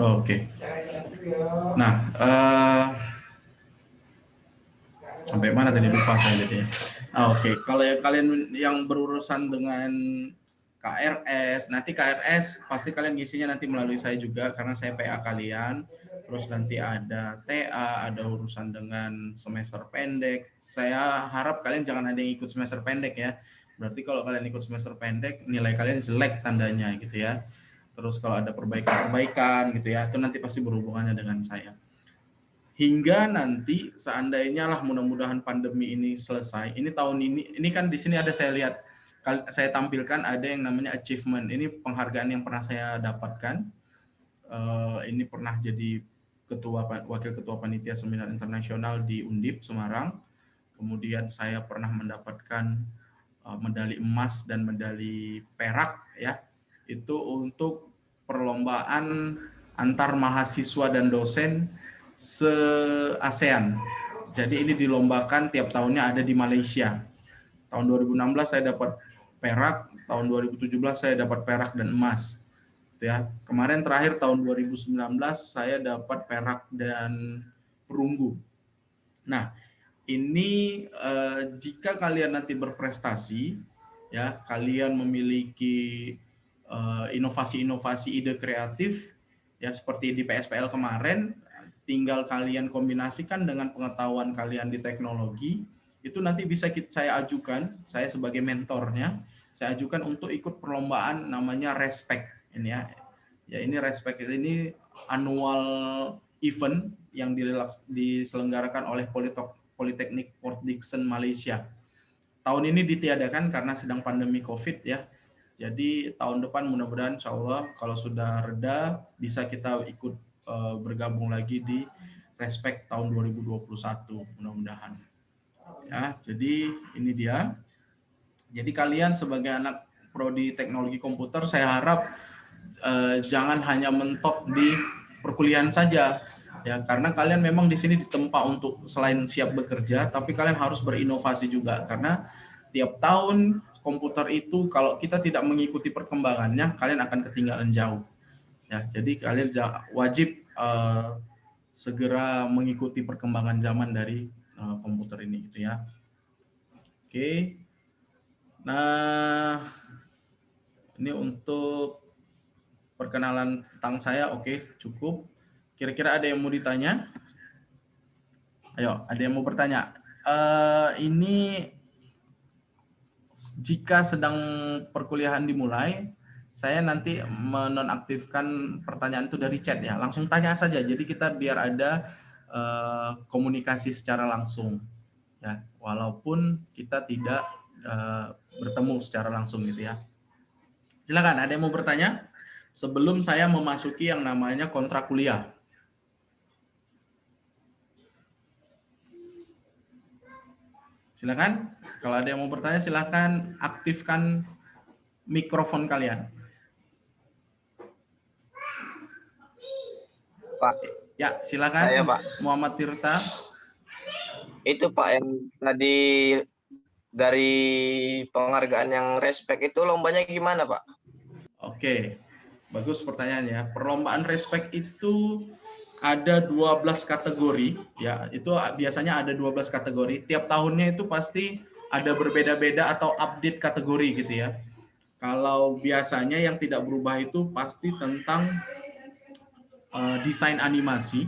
Oke. Nah, sampai mana tadi lupa saya jadi. Oke. Kalau yang kalian yang berurusan dengan KRS, nanti KRS pasti kalian ngisinya nanti melalui saya juga karena saya PA kalian. Terus nanti ada TA, ada urusan dengan semester pendek. Saya harap kalian jangan ada yang ikut semester pendek ya. Berarti kalau kalian ikut semester pendek, nilai kalian jelek tandanya gitu ya. Terus kalau ada perbaikan-perbaikan gitu ya, itu nanti pasti berhubungannya dengan saya. Hingga nanti seandainya lah mudah-mudahan pandemi ini selesai. Ini tahun ini kan di sini ada saya lihat, saya tampilkan ada yang namanya achievement. Ini penghargaan yang pernah saya dapatkan. Ini pernah jadi wakil ketua panitia seminar internasional di Undip Semarang. Kemudian saya pernah mendapatkan medali emas dan medali perak ya. Itu untuk perlombaan antar mahasiswa dan dosen se-ASEAN. Jadi ini dilombakan tiap tahunnya ada di Malaysia. Tahun 2016 saya dapat perak, tahun 2017 saya dapat perak dan emas. Ya, kemarin terakhir tahun 2019 saya dapat perak dan perunggu. Nah, ini jika kalian nanti berprestasi, ya kalian memiliki inovasi-inovasi ide kreatif, ya seperti di PSPL kemarin, tinggal kalian kombinasikan dengan pengetahuan kalian di teknologi, itu nanti bisa saya ajukan, saya sebagai mentornya, saya ajukan untuk ikut perlombaan namanya Respect ini ya. Ya ini Respect ini annual event yang diselenggarakan oleh Politeknik Port Dickson Malaysia. Tahun ini ditiadakan karena sedang pandemi COVID ya. Jadi tahun depan mudah-mudahan insya Allah kalau sudah reda bisa kita ikut bergabung lagi di Respect tahun 2021 mudah-mudahan. Ya, jadi ini dia. Jadi kalian sebagai anak prodi teknologi komputer saya harap jangan hanya mentok di perkuliahan saja ya, karena kalian memang di sini ditempa untuk selain siap bekerja tapi kalian harus berinovasi juga karena tiap tahun komputer itu kalau kita tidak mengikuti perkembangannya kalian akan ketinggalan jauh ya. Jadi kalian wajib segera mengikuti perkembangan zaman dari komputer ini gitu ya. Oke. Nah, ini untuk perkenalan tentang saya, oke, cukup. Kira-kira ada yang mau ditanya? Ayo, ada yang mau bertanya? Ini jika sedang perkuliahan dimulai, saya nanti menonaktifkan pertanyaan itu dari chat ya. Langsung tanya saja. Jadi kita biar ada komunikasi secara langsung ya, walaupun kita tidak bertemu secara langsung gitu ya. Silakan, ada yang mau bertanya? Sebelum saya memasuki yang namanya kontrak kuliah. Silakan, kalau ada yang mau bertanya silakan aktifkan mikrofon kalian. Pak. Ya, silakan. Saya, Pak. Muhammad Tirta. Itu Pak yang tadi dari penghargaan yang Respect itu lombanya gimana, Pak? Oke. Bagus pertanyaannya. Perlombaan Respect itu ada 12 kategori ya. Itu biasanya ada 12 kategori. Tiap tahunnya itu pasti ada berbeda-beda atau update kategori gitu ya. Kalau biasanya yang tidak berubah itu pasti tentang desain animasi,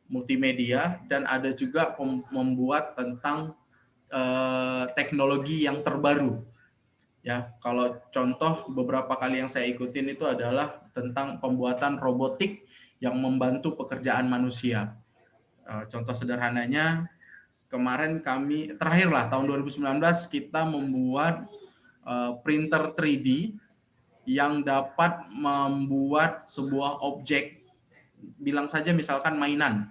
multimedia, dan ada juga membuat tentang teknologi yang terbaru. Ya, kalau contoh beberapa kali yang saya ikutin itu adalah tentang pembuatan robotik yang membantu pekerjaan manusia. Contoh sederhananya, kemarin kami, terakhirlah tahun 2019 kita membuat printer 3D yang dapat membuat sebuah objek, bilang saja misalkan mainan.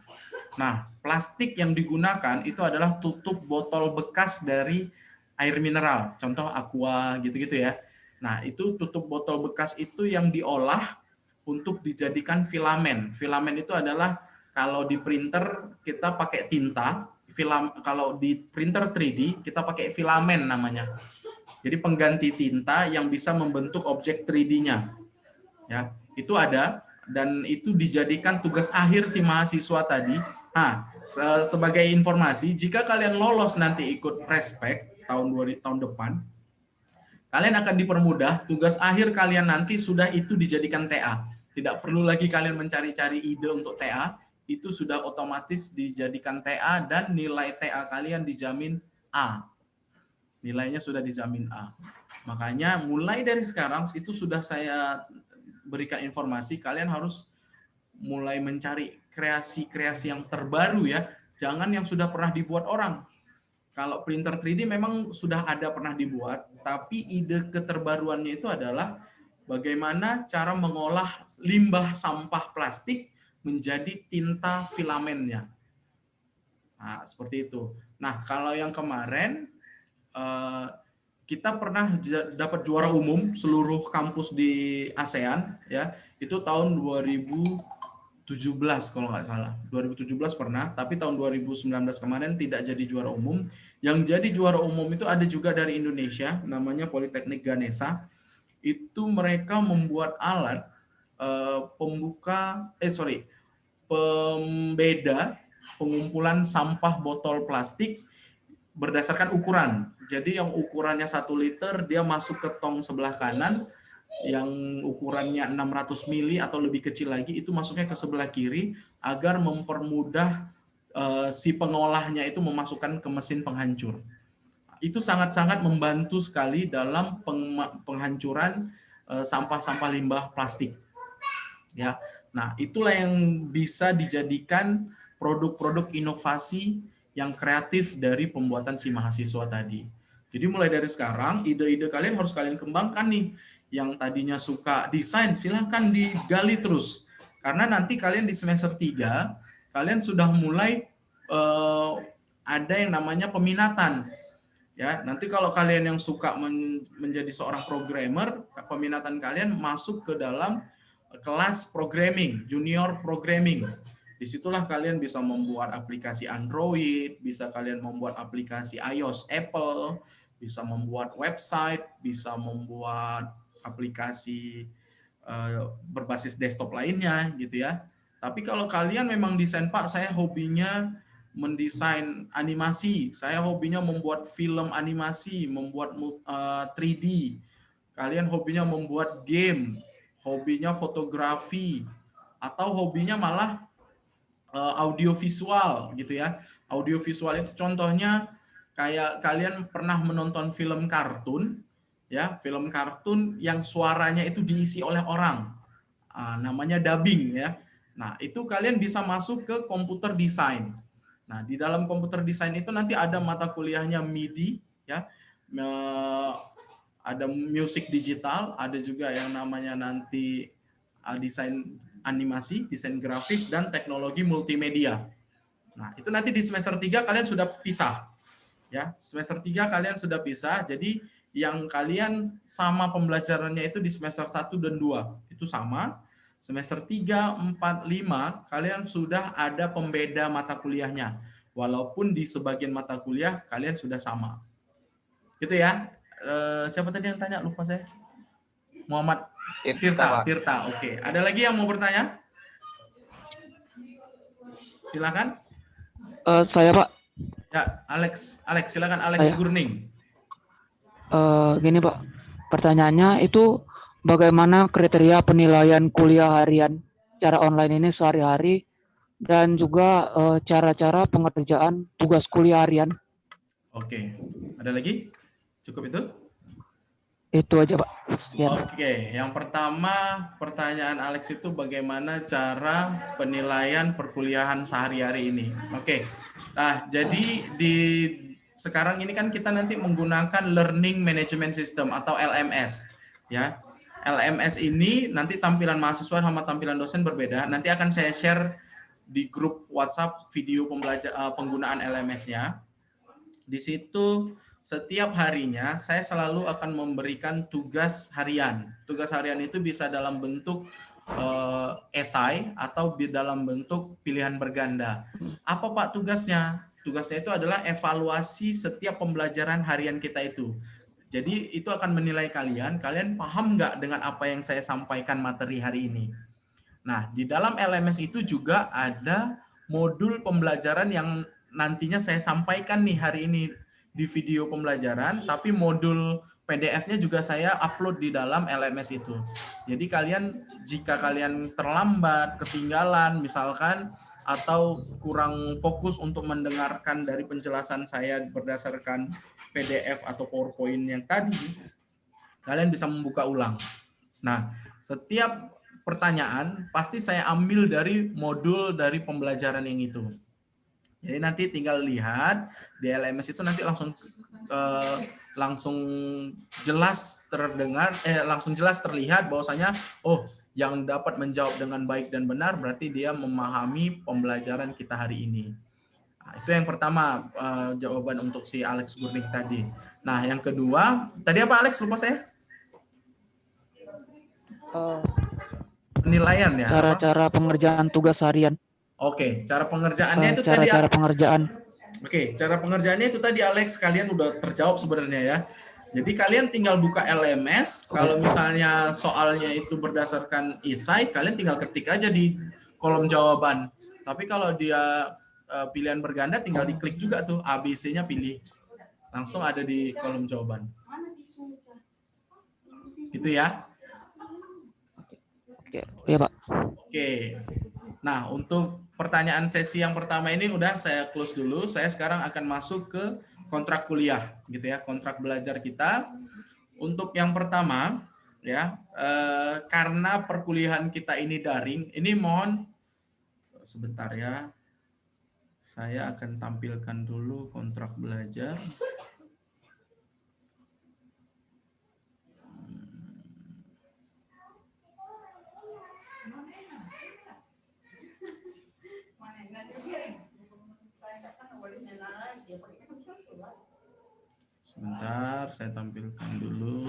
Nah, plastik yang digunakan itu adalah tutup botol bekas dari air mineral, contoh aqua gitu-gitu ya. Nah, itu tutup botol bekas itu yang diolah untuk dijadikan filamen. Filamen itu adalah kalau di printer kita pakai tinta, kalau di printer 3D kita pakai filamen namanya. Jadi pengganti tinta yang bisa membentuk objek 3D-nya. Ya, itu ada dan itu dijadikan tugas akhir si mahasiswa tadi. Nah, sebagai informasi, jika kalian lolos nanti ikut Prespek tahun depan, kalian akan dipermudah, tugas akhir kalian nanti sudah itu dijadikan TA. Tidak perlu lagi kalian mencari-cari ide untuk TA, itu sudah otomatis dijadikan TA dan nilai TA kalian dijamin A. Nilainya sudah dijamin A. Makanya mulai dari sekarang itu sudah saya berikan informasi, kalian harus mulai mencari kreasi-kreasi yang terbaru ya. Jangan yang sudah pernah dibuat orang. Kalau printer 3D memang sudah ada pernah dibuat, tapi ide keterbaruannya itu adalah bagaimana cara mengolah limbah sampah plastik menjadi tinta filamennya. Nah, seperti itu. Nah, kalau yang kemarin kita pernah dapat juara umum seluruh kampus di ASEAN ya. Itu tahun 2017 kalau nggak salah. 2017 pernah, tapi tahun 2019 kemarin tidak jadi juara umum. Yang jadi juara umum itu ada juga dari Indonesia, namanya Politeknik Ganesha. Itu mereka membuat alat pembeda pengumpulan sampah botol plastik berdasarkan ukuran. Jadi yang ukurannya 1 liter, dia masuk ke tong sebelah kanan, yang ukurannya 600 mili atau lebih kecil lagi itu masuknya ke sebelah kiri agar mempermudah si pengolahnya itu memasukkan ke mesin penghancur. Itu sangat-sangat membantu sekali dalam penghancuran sampah-sampah limbah plastik. Ya. Nah, itulah yang bisa dijadikan produk-produk inovasi yang kreatif dari pembuatan si mahasiswa tadi. Jadi mulai dari sekarang ide-ide kalian harus kalian kembangkan nih. Yang tadinya suka desain, silahkan digali terus. Karena nanti kalian di semester 3, kalian sudah mulai ada yang namanya peminatan. Ya, nanti kalau kalian yang suka menjadi seorang programmer, peminatan kalian masuk ke dalam kelas programming, junior programming. Disitulah kalian bisa membuat aplikasi Android, bisa kalian membuat aplikasi iOS Apple, bisa membuat website, bisa membuat aplikasi berbasis desktop lainnya gitu ya. Tapi kalau kalian memang desain, Pak, saya hobinya mendesain animasi, saya hobinya membuat film animasi, membuat 3D. Kalian hobinya membuat game, hobinya fotografi, atau hobinya malah audiovisual gitu ya. Audiovisual itu contohnya kayak kalian pernah menonton film kartun, ya, film kartun yang suaranya itu diisi oleh orang, namanya dubbing ya. Nah, itu kalian bisa masuk ke komputer desain. Nah, di dalam komputer desain itu nanti ada mata kuliahnya MIDI ya, ada musik digital, ada juga yang namanya nanti desain animasi, desain grafis, dan teknologi multimedia. Nah, itu nanti di semester 3 kalian sudah pisah. Ya, semester 3 kalian sudah pisah, jadi yang kalian sama pembelajarannya itu di semester 1 dan 2. Itu sama. Semester 3, 4, 5, kalian sudah ada pembeda mata kuliahnya. Walaupun di sebagian mata kuliah kalian sudah sama. Gitu ya. Siapa tadi yang tanya? Lupa saya. Muhammad Tirta. Oke. Ada lagi yang mau bertanya? Silakan. Saya, Pak. Ya, Alex, silakan Alex Gurning. Gini, Pak. Pertanyaannya itu bagaimana kriteria penilaian kuliah harian secara online ini sehari-hari dan juga cara-cara pengerjaan tugas kuliah harian. Oke. Ada lagi? Cukup itu? Itu aja, Pak. Ya. Oke, yang pertama pertanyaan Alex itu bagaimana cara penilaian perkuliahan sehari-hari ini. Oke. Nah, jadi sekarang ini kan kita nanti menggunakan Learning Management System atau LMS ya. LMS ini nanti tampilan mahasiswa sama tampilan dosen berbeda. Nanti akan saya share di grup WhatsApp video penggunaan LMS-nya. Di situ setiap harinya saya selalu akan memberikan tugas harian. Tugas harian itu bisa dalam bentuk esai atau dalam bentuk pilihan berganda. Apa Pak tugasnya? Tugasnya itu adalah evaluasi setiap pembelajaran harian kita itu. Jadi itu akan menilai kalian paham nggak dengan apa yang saya sampaikan materi hari ini. Nah, di dalam LMS itu juga ada modul pembelajaran yang nantinya saya sampaikan nih hari ini di video pembelajaran, tapi modul PDF-nya juga saya upload di dalam LMS itu. Jadi jika kalian terlambat, ketinggalan misalkan, atau kurang fokus untuk mendengarkan dari penjelasan saya berdasarkan PDF atau PowerPoint yang tadi, kalian bisa membuka ulang. Nah, setiap pertanyaan pasti saya ambil dari modul dari pembelajaran yang itu. Jadi nanti tinggal lihat di LMS itu nanti langsung jelas langsung jelas terlihat bahwasanya yang dapat menjawab dengan baik dan benar berarti dia memahami pembelajaran kita hari ini. Nah, itu yang pertama jawaban untuk si Alex Gurning tadi. Nah, yang kedua, tadi apa Alex? Lupa saya. Penilaian ya. Cara-cara pengerjaan tugas harian. Oke, cara pengerjaannya itu tadi. Cara pengerjaan. Oke, cara pengerjaannya itu tadi Alex, kalian udah terjawab sebenarnya ya. Jadi kalian tinggal buka LMS, kalau misalnya soalnya itu berdasarkan esai, kalian tinggal ketik aja di kolom jawaban. Tapi kalau dia pilihan berganda, tinggal diklik juga tuh, ABC-nya pilih. Langsung ada di kolom jawaban. Itu ya. Oke, ya Pak. Oke. Nah, untuk pertanyaan sesi yang pertama ini udah saya close dulu. Saya sekarang akan masuk ke kontrak kuliah, gitu ya, kontrak belajar kita. Untuk yang pertama, ya, karena perkuliahan kita ini daring, ini mohon sebentar ya. Saya akan tampilkan dulu kontrak belajar. Sebentar, saya tampilkan dulu.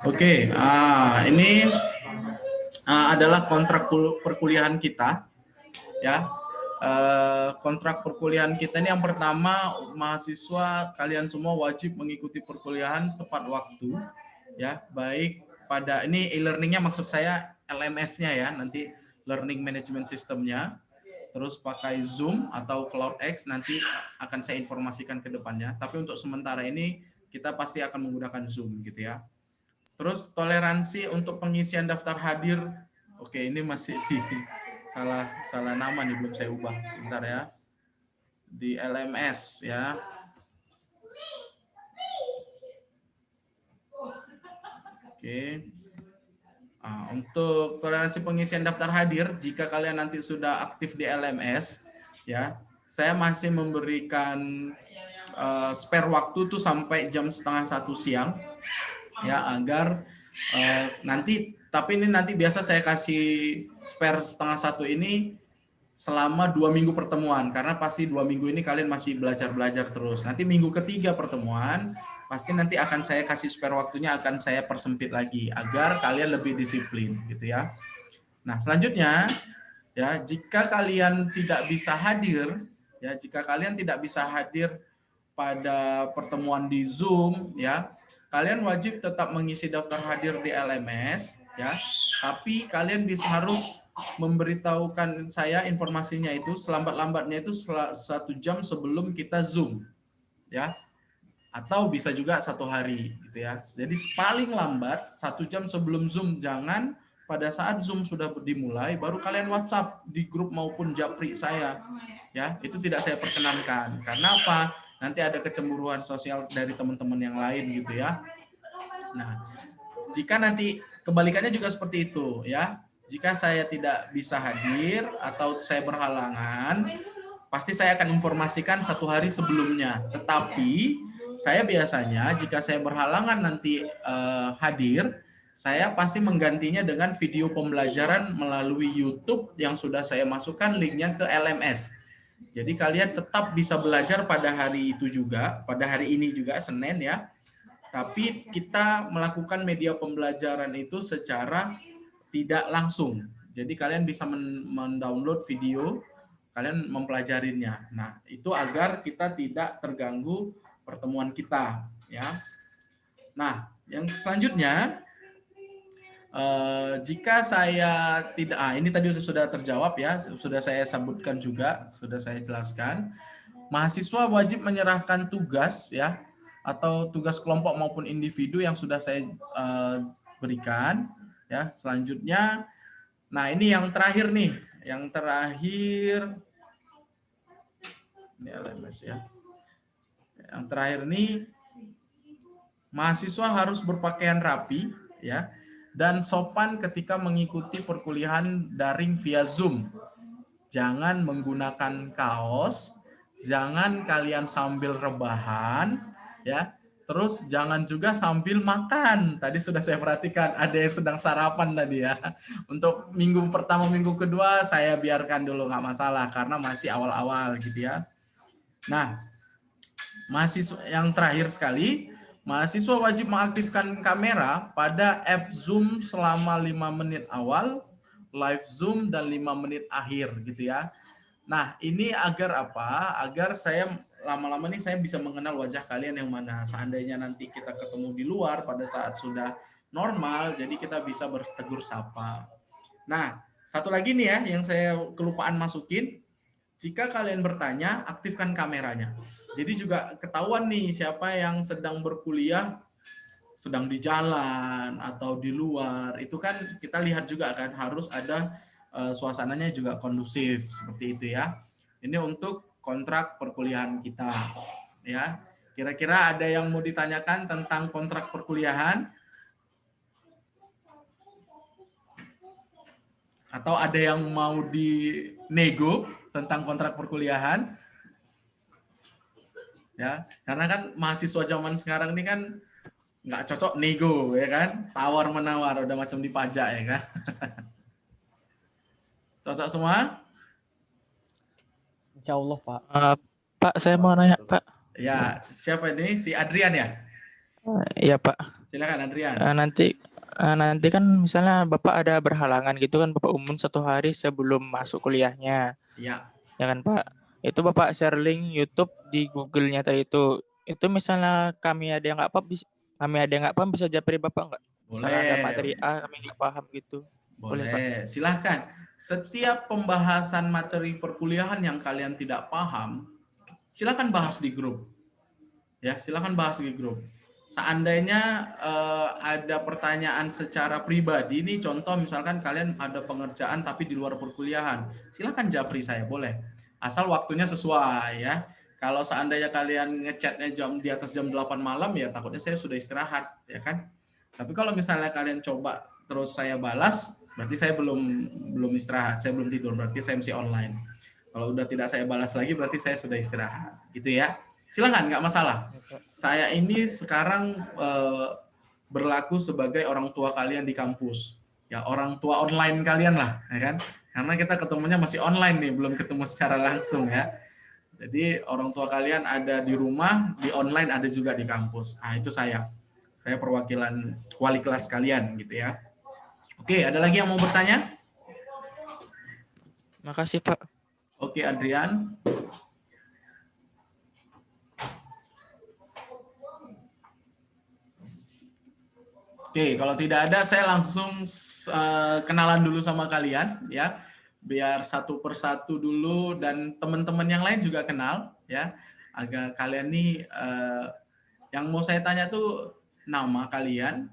Oke, ini adalah kontrak perkuliahan kita, ya. Kontrak perkuliahan kita ini yang pertama, mahasiswa kalian semua wajib mengikuti perkuliahan tepat waktu, ya. Baik pada ini e-learningnya maksud saya LMS-nya ya, nanti Learning Management System-nya. Terus pakai Zoom atau CloudX nanti akan saya informasikan ke depannya. Tapi untuk sementara ini kita pasti akan menggunakan Zoom gitu ya. Terus toleransi untuk pengisian daftar hadir. Oke, ini masih salah nama nih, belum saya ubah. Sebentar ya. Di LMS ya. Oke. Untuk toleransi pengisian daftar hadir, jika kalian nanti sudah aktif di LMS, ya, saya masih memberikan spare waktu tuh sampai jam 12:30 siang. Ya, agar tapi ini nanti biasa saya kasih spare 12:30 ini selama 2 minggu pertemuan, karena pasti 2 minggu ini kalian masih belajar terus. Nanti minggu ketiga pertemuan pasti nanti akan saya kasih spare waktunya, akan saya persempit lagi agar kalian lebih disiplin gitu ya. Nah, selanjutnya ya, jika kalian tidak bisa hadir pada pertemuan di Zoom ya, kalian wajib tetap mengisi daftar hadir di LMS ya, tapi kalian harus memberitahukan saya informasinya itu selambat-lambatnya itu 1 jam sebelum kita Zoom, ya. Atau bisa juga 1 hari, gitu ya. Jadi paling lambat 1 jam sebelum Zoom. Jangan pada saat Zoom sudah dimulai baru kalian WhatsApp di grup maupun japri saya, ya. Itu tidak saya perkenankan. Karena apa? Nanti ada kecemburuan sosial dari teman-teman yang lain, gitu ya. Nah, jika nanti kebalikannya juga seperti itu, ya. Jika saya tidak bisa hadir atau saya berhalangan, pasti saya akan informasikan 1 hari sebelumnya. Tetapi saya biasanya jika saya berhalangan nanti hadir, saya pasti menggantinya dengan video pembelajaran melalui YouTube yang sudah saya masukkan linknya ke LMS. Jadi kalian tetap bisa belajar pada hari itu juga, pada hari ini juga, Senin ya. Tapi kita melakukan media pembelajaran itu secara tidak langsung. Jadi kalian bisa mendownload video, kalian mempelajarinya. Nah, itu agar kita tidak terganggu pertemuan kita, ya. Nah, yang selanjutnya, jika saya tidak, ini tadi sudah terjawab ya, sudah saya sebutkan juga, sudah saya jelaskan. Mahasiswa wajib menyerahkan tugas ya, atau tugas kelompok maupun individu yang sudah saya berikan ya. Selanjutnya, nah ini yang terakhir nih, yang terakhir ini LMS ya. Yang terakhir nih, mahasiswa harus berpakaian rapi ya dan sopan ketika mengikuti perkuliahan daring via Zoom. Jangan menggunakan kaos, jangan kalian sambil rebahan ya. Terus jangan juga sambil makan. Tadi sudah saya perhatikan ada yang sedang sarapan tadi ya. Untuk minggu pertama, minggu kedua saya biarkan dulu, nggak masalah karena masih awal-awal gitu ya. Nah, mahasiswa yang terakhir sekali, mahasiswa wajib mengaktifkan kamera pada app Zoom selama 5 menit awal, live Zoom dan 5 menit akhir gitu ya. Nah, ini agar apa? Agar saya lama-lama nih saya bisa mengenal wajah kalian yang mana. Seandainya nanti kita ketemu di luar pada saat sudah normal, jadi kita bisa bertegur sapa. Nah, satu lagi nih ya yang saya kelupaan masukin. Jika kalian bertanya, aktifkan kameranya. Jadi juga ketahuan nih siapa yang sedang berkuliah, sedang di jalan atau di luar. Itu kan kita lihat juga kan harus ada suasananya juga kondusif seperti itu ya. Ini untuk kontrak perkuliahan kita ya. Kira-kira ada yang mau ditanyakan tentang kontrak perkuliahan? Atau ada yang mau dinego tentang kontrak perkuliahan? Ya, karena kan mahasiswa zaman sekarang ini kan nggak cocok nego ya kan, tawar menawar udah macam di pajak ya kan. Cocok semua? Insya Allah, Pak. Pak, saya mau nanya, Pak. Ya, siapa ini? Si Adrian ya? Iya, Pak. Silakan Adrian. Nanti kan misalnya Bapak ada berhalangan gitu kan, Bapak umum 1 hari sebelum masuk kuliahnya. Ya. Ya kan, Pak? Itu Bapak share link YouTube di Google-nya tadi itu. Itu misalnya kami ada yang nggak paham bisa japri Bapak nggak? Misalnya ada materi A kami nggak paham gitu. Boleh, Pak. Silahkan. Setiap pembahasan materi perkuliahan yang kalian tidak paham, silahkan bahas di grup. Ya, silahkan bahas di grup. Seandainya ada pertanyaan secara pribadi, nih contoh misalkan kalian ada pengerjaan tapi di luar perkuliahan, silahkan japri saya, boleh. Asal waktunya sesuai ya. Kalau seandainya kalian ngechatnya di atas jam 8 malam, ya takutnya saya sudah istirahat, ya kan. Tapi kalau misalnya kalian coba terus saya balas, berarti saya belum istirahat, saya belum tidur, berarti saya masih online. Kalau udah tidak saya balas lagi, berarti saya sudah istirahat, gitu ya. Silakan, nggak masalah. Saya ini sekarang berlaku sebagai orang tua kalian di kampus, ya orang tua online kalian lah, ya kan? Karena kita ketemunya masih online nih, belum ketemu secara langsung ya. Jadi orang tua kalian ada di rumah, di online ada juga di kampus. Nah itu saya perwakilan wali kelas kalian gitu ya. Oke, ada lagi yang mau bertanya? Makasih, Pak. Oke, Adrian. Oke, kalau tidak ada saya langsung kenalan dulu sama kalian ya. Biar satu persatu dulu dan teman-teman yang lain juga kenal ya. Agar kalian nih yang mau saya tanya tuh nama kalian,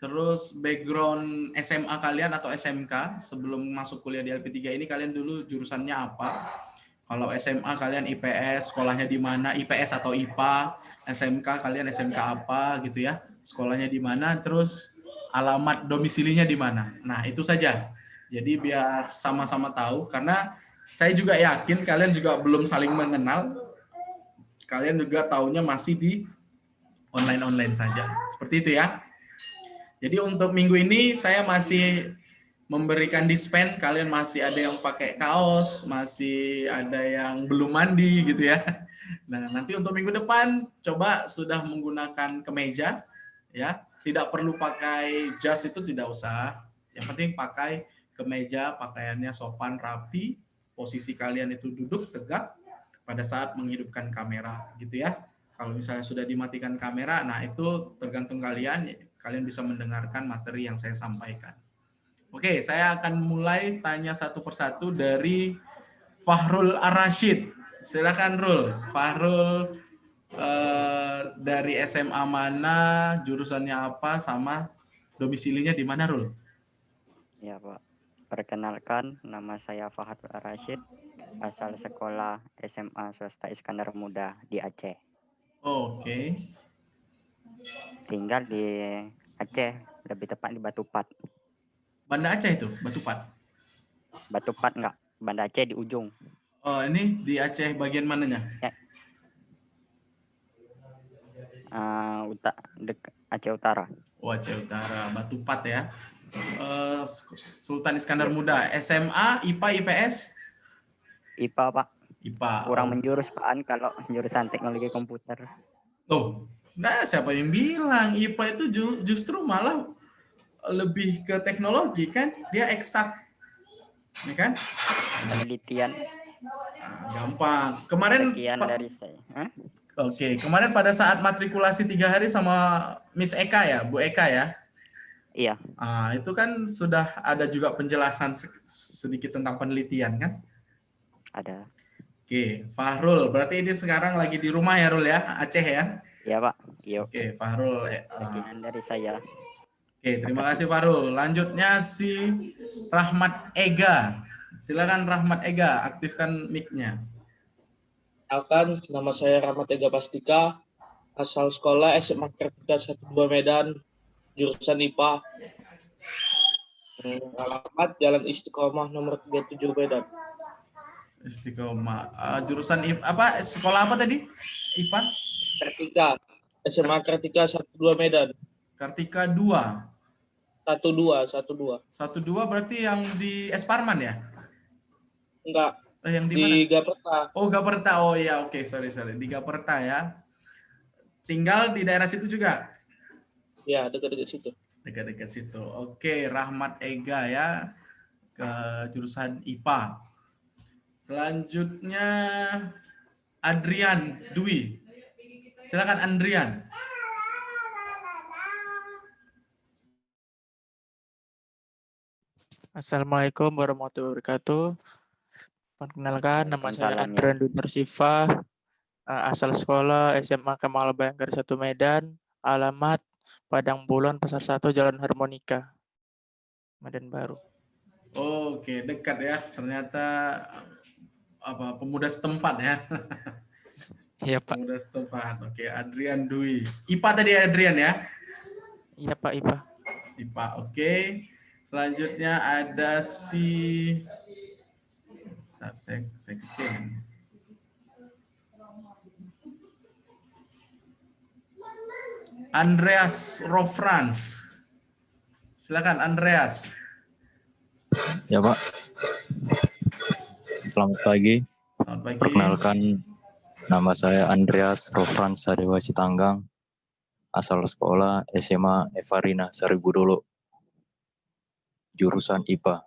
terus background SMA kalian atau SMK sebelum masuk kuliah di LP3 ini kalian dulu jurusannya apa? Kalau SMA kalian IPS, sekolahnya di mana? IPS atau IPA? SMK kalian SMK apa gitu ya? Sekolahnya di mana? Terus alamat domisilinya di mana? Nah, itu saja. Jadi biar sama-sama tahu karena saya juga yakin kalian juga belum saling mengenal. Kalian juga taunya masih di online-online saja. Seperti itu ya. Jadi untuk minggu ini saya masih memberikan dispen, kalian masih ada yang pakai kaos, masih ada yang belum mandi gitu ya. Nah, nanti untuk minggu depan coba sudah menggunakan kemeja ya. Tidak perlu pakai jas, itu tidak usah. Yang penting pakai kemeja, pakaiannya sopan, rapi, posisi kalian itu duduk tegak pada saat menghidupkan kamera gitu ya. Kalau misalnya sudah dimatikan kamera, nah itu tergantung kalian, kalian bisa mendengarkan materi yang saya sampaikan. Oke, saya akan mulai tanya satu persatu dari Fahrul Ar-Rasyid. Silakan Rul. Fahrul dari SMA mana, jurusannya apa, sama domisilinya di mana Rul? Ya Pak, perkenalkan nama saya Fahrul Ar-Rasyid, asal sekolah SMA swasta Iskandar Muda di Aceh. Oke. Tinggal di Aceh, lebih tepat di Batupat. Banda Aceh itu, Batupat. Batupat enggak, Banda Aceh di ujung. Oh, ini di Aceh bagian mananya? Ya. Aceh Utara. Oh, Aceh Utara, Batupat ya. Sultan Iskandar Muda, SMA, IPA, IPS? IPA Pak. IPA. Kurang menjurus Pak kalau jurusan teknologi komputer. Oh, nah siapa yang bilang IPA itu justru malah lebih ke teknologi kan? Dia eksak, ya kan? Penelitian. Nah, gampang. Kemarin Sekian dari saya. Oke, kemarin pada saat matrikulasi 3 hari sama Miss Eka ya, Bu Eka ya? Iya. Itu kan sudah ada juga penjelasan sedikit tentang penelitian kan? Ada. Oke, Fahrul, berarti ini sekarang lagi di rumah ya Rul ya, Aceh ya? Iya Pak. Iya. Oke, Fahrul. Sekian dari saya. Oke, terima kasih Fahrul. Lanjutnya si Rahmat Ega. Silakan Rahmat Ega, aktifkan mic-nya. Nama saya Rahmat Ega Pastika, asal sekolah SMA Kartika 12 Medan, jurusan IPA. Alamat Jalan Istiqomah nomor 37 Medan. Istiqomah. Jurusan apa? Sekolah apa tadi? IPA? Kartika, SMA Kartika 12 Medan. Kartika 2. 12. 12 berarti yang di Es Parman ya? Enggak. Yang di Di mana? Gaperta. Oh, Gaperta. Oh ya, oke, sorry. Di Gaperta ya. Tinggal di daerah situ juga? Ya, dekat-dekat situ. Dekat-dekat situ. Oke, Rahmat Ega ya, ke jurusan IPA. Selanjutnya Adrian Dwi. Silakan Andrian. Assalamualaikum warahmatullahi wabarakatuh. Perkenalkan, nama saya Waalaikumsalam, Andrian Dwi Nursifa, asal sekolah SMA Kemal Bayangkara 1 Medan, alamat Padang Bulan, Pasar 1, Jalan Harmonika, Medan Baru. Oke, dekat ya. Ternyata pemuda setempat ya. Iya Pak. Pemuda setempat. Oke, Adrian Dwi. IPA tadi Adrian ya? Iya Pak, IPA. IPA, oke. Selanjutnya ada si saya kecil. Andreas Rofrans. Silakan Andreas. Ya Pak. Selamat pagi. Selamat pagi. Perkenalkan, nama saya Andreas Rofrans Sadewa Sitanggang, asal sekolah SMA Evarina Sarigudolo, jurusan IPA.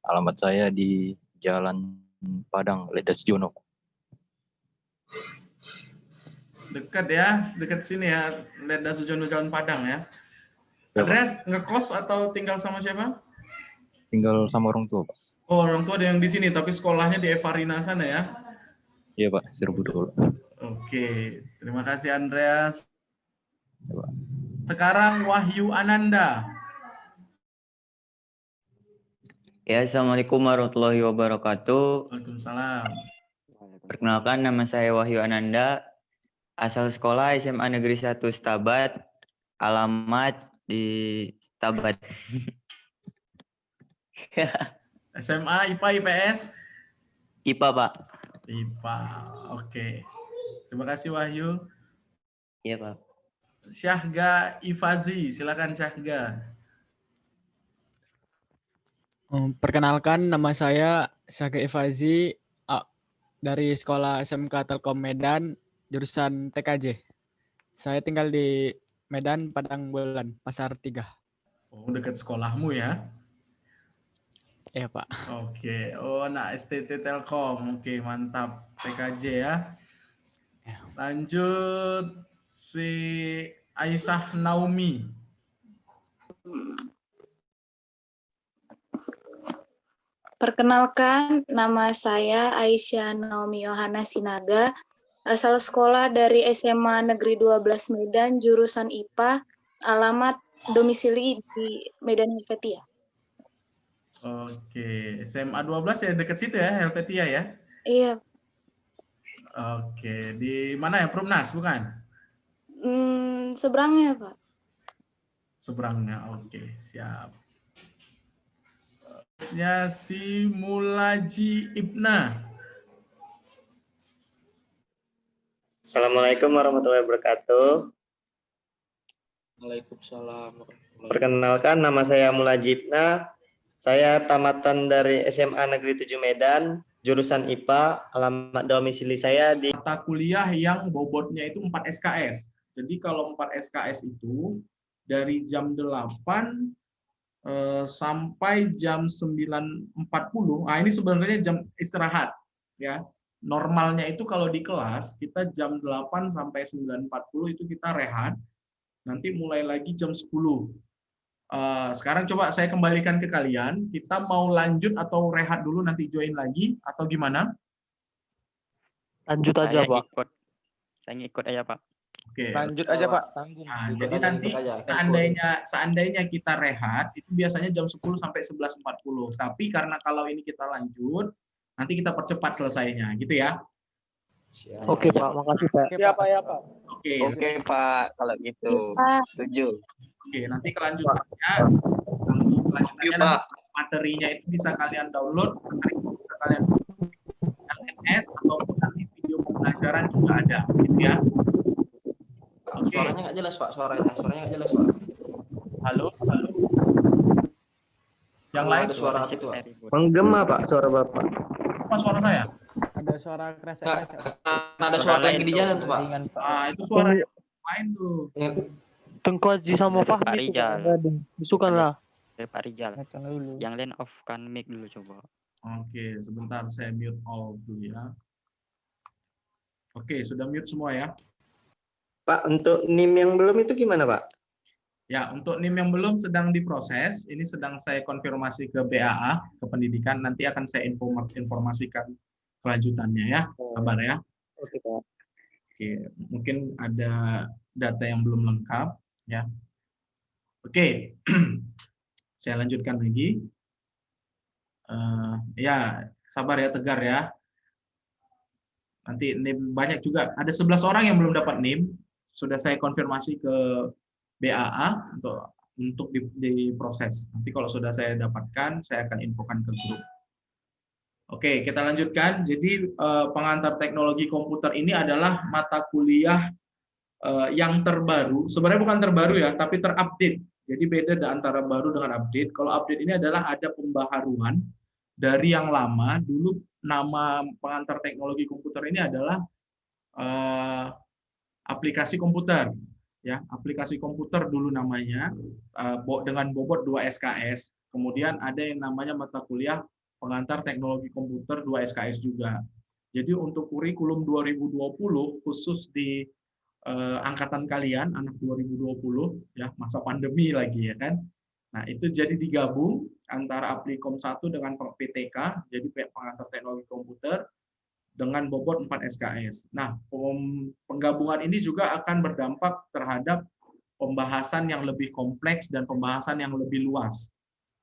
Alamat saya di Jalan Padang, Ledas Jono. Dekat ya, dekat sini ya, Ledas Sujono Jalan Padang ya. Ya, Pak. Andreas ngekos atau tinggal sama siapa? Tinggal sama orang tua, Pak. Oh, orang tua ada yang di sini, tapi sekolahnya di Evarina sana ya? Iya, Pak. Seribu dulu. Oke, terima kasih Andreas. Ya, Pak. Sekarang Wahyu Ananda. Ya, Assalamualaikum warahmatullahi wabarakatuh. Waalaikumsalam. Perkenalkan, nama saya Wahyu Ananda, asal sekolah SMA Negeri 1 Stabat, alamat di Stabat. SMA, IPA, IPS? IPA, Pak. IPA, oke. Terima kasih Wahyu. Iya, Pak. Syahga Ifazi, silakan Syahga. Perkenalkan, nama saya Syahga Ifazi dari Sekolah SMK Telkom Medan, jurusan TKJ. Saya tinggal di Medan, Padang Bulan, Pasar 3. Oh, dekat sekolahmu ya? Iya, Pak. Oke, oh anak STT Telkom, oke mantap, TKJ ya. Lanjut si Aisyah Naomi. Perkenalkan, nama saya Aisyah Naomi Yohana Sinaga, asal sekolah dari SMA Negeri 12 Medan, jurusan IPA, alamat domisili di Medan Helvetia. Oke, SMA 12 ya dekat situ ya, Helvetia ya? Iya, Oke, di mana ya? Perumnas bukan? seberangnya Pak. Seberangnya, oke, siap. Ya, si Mulaji Ibna. Assalamualaikum warahmatullahi wabarakatuh. Waalaikumsalam warahmatullahi wabarakatuh. Perkenalkan, nama saya Mulajibna. Saya tamatan dari SMA Negeri 7 Medan, jurusan IPA, alamat domisili saya di Mata kuliah yang bobotnya itu 4 SKS. Jadi kalau 4 SKS itu dari jam 8 sampai jam 9.40. Nah, ini sebenarnya jam istirahat ya. Normalnya itu kalau di kelas kita jam 8 sampai 9.40 itu kita rehat. Nanti mulai lagi jam 10. Sekarang coba saya kembalikan ke kalian. Kita mau lanjut atau rehat dulu nanti join lagi atau gimana? Lanjut aja, Pak. Saya ngikut aja, Pak. Oke. Lanjut aja, Pak. Tanggung. Nah, jadi nanti seandainya kita rehat itu biasanya jam 10 sampai 11.40. Tapi karena kalau ini kita lanjut, nanti kita percepat selesainya, gitu ya. Oke, Pak. Makasih, Pak. Ya, Pak, ya, Pak. Oke. Oke, Pak, kalau gitu. Setuju. Oke, nanti kelanjutannya nanti materinya itu bisa kalian download, bisa kalian LMS ataupun nanti video pembelajaran juga ada, gitu ya. Oke. Suaranya nggak jelas, Pak. Suaranya nggak jelas, Pak. Halo. Yang lain Ada suara apa itu, Pak? menggema, Pak, suara Bapak. apa suara saya? Ada suara keras. Ada suara yang di jalan tuh, Pak. Ah, itu suara lain tuh. Tengku Haji sama Pak Fahmi itu Rijal. Bisukan lah. Pak Rijal. Yang lain off kan mic dulu coba. Oke, sebentar saya mute all dulu ya. Oke, sudah mute semua ya. Pak, untuk NIM yang belum itu gimana, Pak? Ya, untuk NIM yang belum sedang diproses, ini sedang saya konfirmasi ke BAA, ke pendidikan, nanti akan saya informasikan kelanjutannya ya, sabar ya. Oke, Pak. Oke, mungkin ada data yang belum lengkap ya. Oke, saya lanjutkan lagi. Ya, sabar ya, tegar ya. Nanti NIM banyak juga, ada 11 orang yang belum dapat NIM, sudah saya konfirmasi ke BAA untuk diproses. Nanti kalau sudah saya dapatkan, saya akan infokan ke grup. Oke, kita lanjutkan. Jadi pengantar teknologi komputer ini adalah mata kuliah yang terbaru. Sebenarnya bukan terbaru ya, tapi terupdate. Jadi beda antara baru dengan update. Kalau update ini adalah ada pembaharuan dari yang lama. Dulu nama pengantar teknologi komputer ini adalah aplikasi komputer. Ya, aplikasi komputer dulu namanya dengan bobot 2 SKS. Kemudian ada yang namanya mata kuliah pengantar teknologi komputer 2 SKS juga. Jadi untuk kurikulum 2020 khusus di angkatan kalian, anak 2020, ya masa pandemi lagi ya kan. Nah, itu jadi digabung antara Applikom 1 dengan PTK, jadi pengantar teknologi komputer, dengan bobot 4 SKS. Nah, penggabungan ini juga akan berdampak terhadap pembahasan yang lebih kompleks dan pembahasan yang lebih luas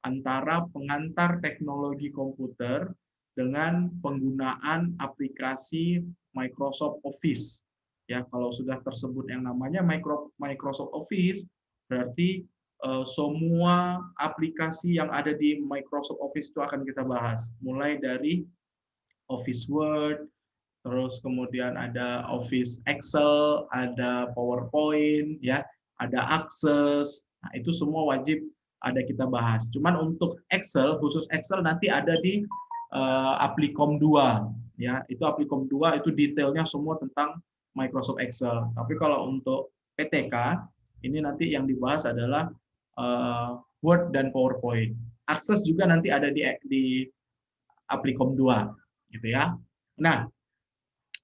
antara pengantar teknologi komputer dengan penggunaan aplikasi Microsoft Office. Ya, kalau sudah tersebut yang namanya Microsoft Office, berarti semua aplikasi yang ada di Microsoft Office itu akan kita bahas, mulai dari Office Word, terus kemudian ada Office Excel, ada PowerPoint, ya, ada Access. Nah, itu semua wajib ada kita bahas. Cuman untuk Excel, khusus Excel nanti ada di Applikom 2, ya. Itu Applikom 2 itu detailnya semua tentang Microsoft Excel. Tapi kalau untuk PTK, ini nanti yang dibahas adalah Word dan PowerPoint. Access juga nanti ada di Applikom 2. Gitu ya. Nah,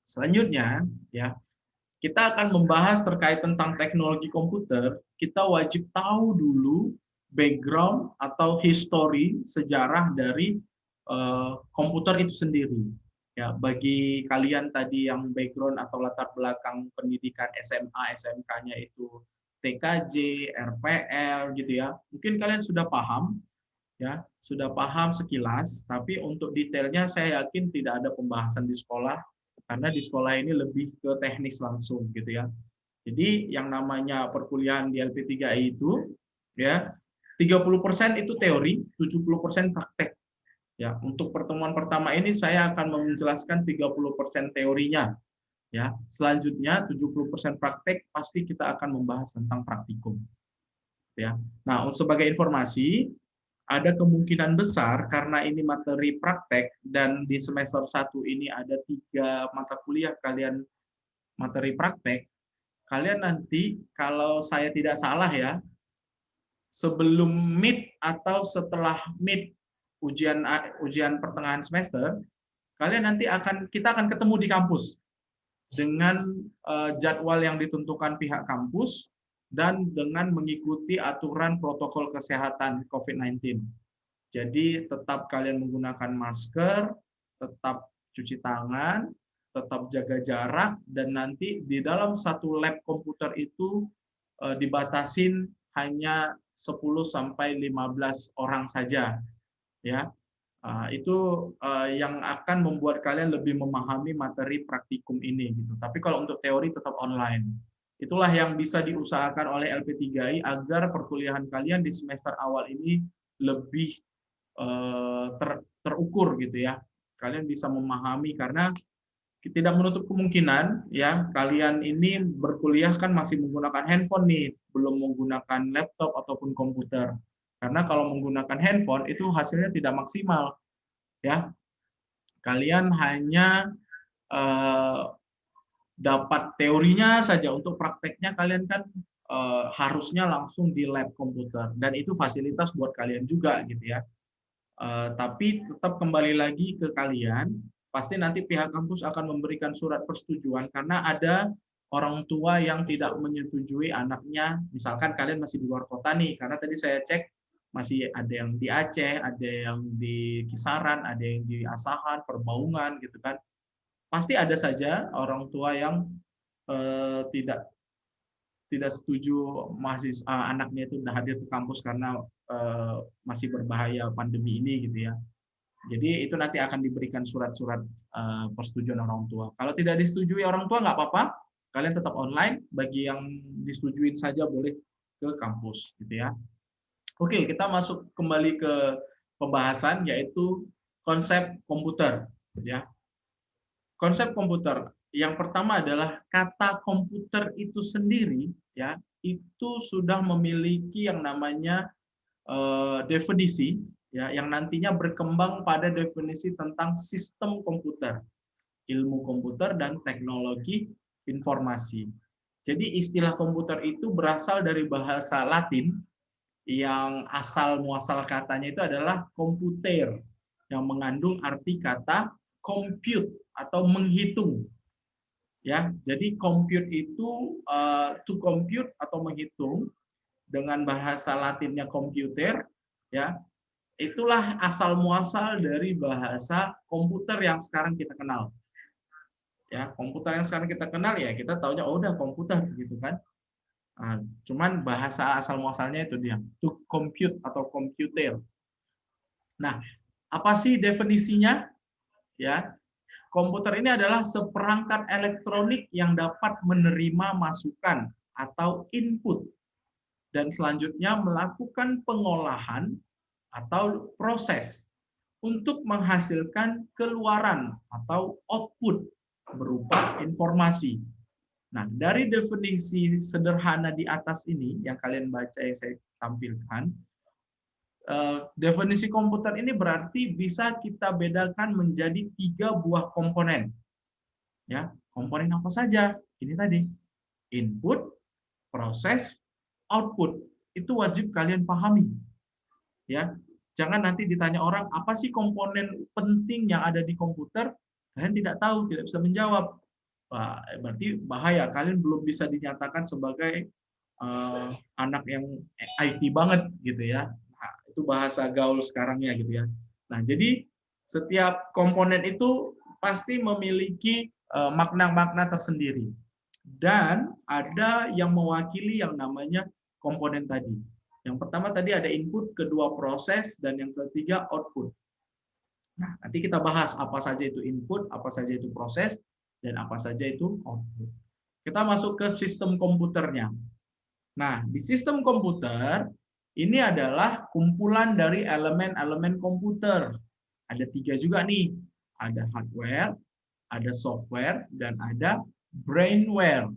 selanjutnya ya, kita akan membahas terkait tentang teknologi komputer. Kita wajib tahu dulu background atau history sejarah dari komputer itu sendiri. Ya, bagi kalian tadi yang background atau latar belakang pendidikan SMA, SMK-nya itu TKJ, RPL gitu ya. Mungkin kalian sudah paham, ya, sudah paham sekilas, tapi untuk detailnya saya yakin tidak ada pembahasan di sekolah, karena di sekolah ini lebih ke teknis langsung gitu ya. Jadi yang namanya perkuliahan di LP3I itu ya 30% itu teori, 70% praktek. Ya, untuk pertemuan pertama ini saya akan menjelaskan 30% teorinya. Ya, selanjutnya 70% praktek, pasti kita akan membahas tentang praktikum. Ya. Nah, sebagai informasi, ada kemungkinan besar karena ini materi praktek dan di semester 1 ini ada 3 mata kuliah kalian materi praktek, kalian nanti kalau saya tidak salah ya, sebelum mid atau setelah mid ujian pertengahan semester, kalian nanti kita akan ketemu di kampus dengan jadwal yang ditentukan pihak kampus dan dengan mengikuti aturan protokol kesehatan COVID-19. Jadi tetap kalian menggunakan masker, tetap cuci tangan, tetap jaga jarak, dan nanti di dalam satu lab komputer itu dibatasin hanya 10-15 orang saja. Ya, itu yang akan membuat kalian lebih memahami materi praktikum ini gitu. Tapi kalau untuk teori tetap online. Itulah yang bisa diusahakan oleh LP3I agar perkuliahan kalian di semester awal ini lebih terukur gitu ya. Kalian bisa memahami karena tidak menutup kemungkinan ya kalian ini berkuliah kan masih menggunakan handphone nih, belum menggunakan laptop ataupun komputer. Karena kalau menggunakan handphone itu hasilnya tidak maksimal. Ya. Kalian hanya dapat teorinya saja, untuk prakteknya kalian kan harusnya langsung di lab komputer dan itu fasilitas buat kalian juga gitu ya. Tapi tetap kembali lagi ke kalian, pasti nanti pihak kampus akan memberikan surat persetujuan karena ada orang tua yang tidak menyetujui anaknya, misalkan kalian masih di luar kota nih, karena tadi saya cek masih ada yang di Aceh, ada yang di Kisaran, ada yang di Asahan, Perbaungan gitu kan. Pasti ada saja orang tua yang tidak setuju anaknya itu hadir ke kampus karena masih berbahaya pandemi ini gitu ya. Jadi itu nanti akan diberikan surat-surat persetujuan orang tua. Kalau tidak disetujui orang tua nggak apa-apa, kalian tetap online. Bagi yang disetujuin saja boleh ke kampus gitu ya. Oke, kita masuk kembali ke pembahasan yaitu konsep komputer ya. Konsep komputer yang pertama adalah kata komputer itu sendiri ya, itu sudah memiliki yang namanya definisi ya, yang nantinya berkembang pada definisi tentang sistem komputer, ilmu komputer dan teknologi informasi. Jadi istilah komputer itu berasal dari bahasa Latin yang asal muasal katanya itu adalah komputer, yang mengandung arti kata compute atau menghitung. Ya, jadi compute itu to compute atau menghitung dengan bahasa Latinnya komputer, ya. Itulah asal muasal dari bahasa komputer yang sekarang kita kenal. Ya, komputer yang sekarang kita kenal ya kita taunya oh udah komputer gitu kan. Nah, cuman bahasa asal muasalnya itu dia, to compute atau computer. Nah, apa sih definisinya? Ya, komputer ini adalah seperangkat elektronik yang dapat menerima masukan atau input dan selanjutnya melakukan pengolahan atau proses untuk menghasilkan keluaran atau output berupa informasi. Nah, dari definisi sederhana di atas ini yang kalian baca yang saya tampilkan, definisi komputer ini berarti bisa kita bedakan menjadi 3 buah komponen. Ya, komponen apa saja? Ini tadi, input, proses, output. Itu wajib kalian pahami. Ya, jangan nanti ditanya orang apa sih komponen penting yang ada di komputer, kalian tidak tahu, tidak bisa menjawab. Wah, berarti bahaya, kalian belum bisa dinyatakan sebagai anak yang IT banget gitu ya. Nah, itu bahasa gaul sekarangnya gitu ya. Nah, jadi setiap komponen itu pasti memiliki makna-makna tersendiri. Dan ada yang mewakili yang namanya komponen tadi. Yang pertama tadi ada input, kedua proses, dan yang ketiga output. Nah, nanti kita bahas apa saja itu input, apa saja itu proses, dan apa saja itu output. Kita masuk ke sistem komputernya. Nah, di sistem komputer, ini adalah kumpulan dari elemen-elemen komputer. Ada 3 juga nih. Ada hardware, ada software, dan ada brainware.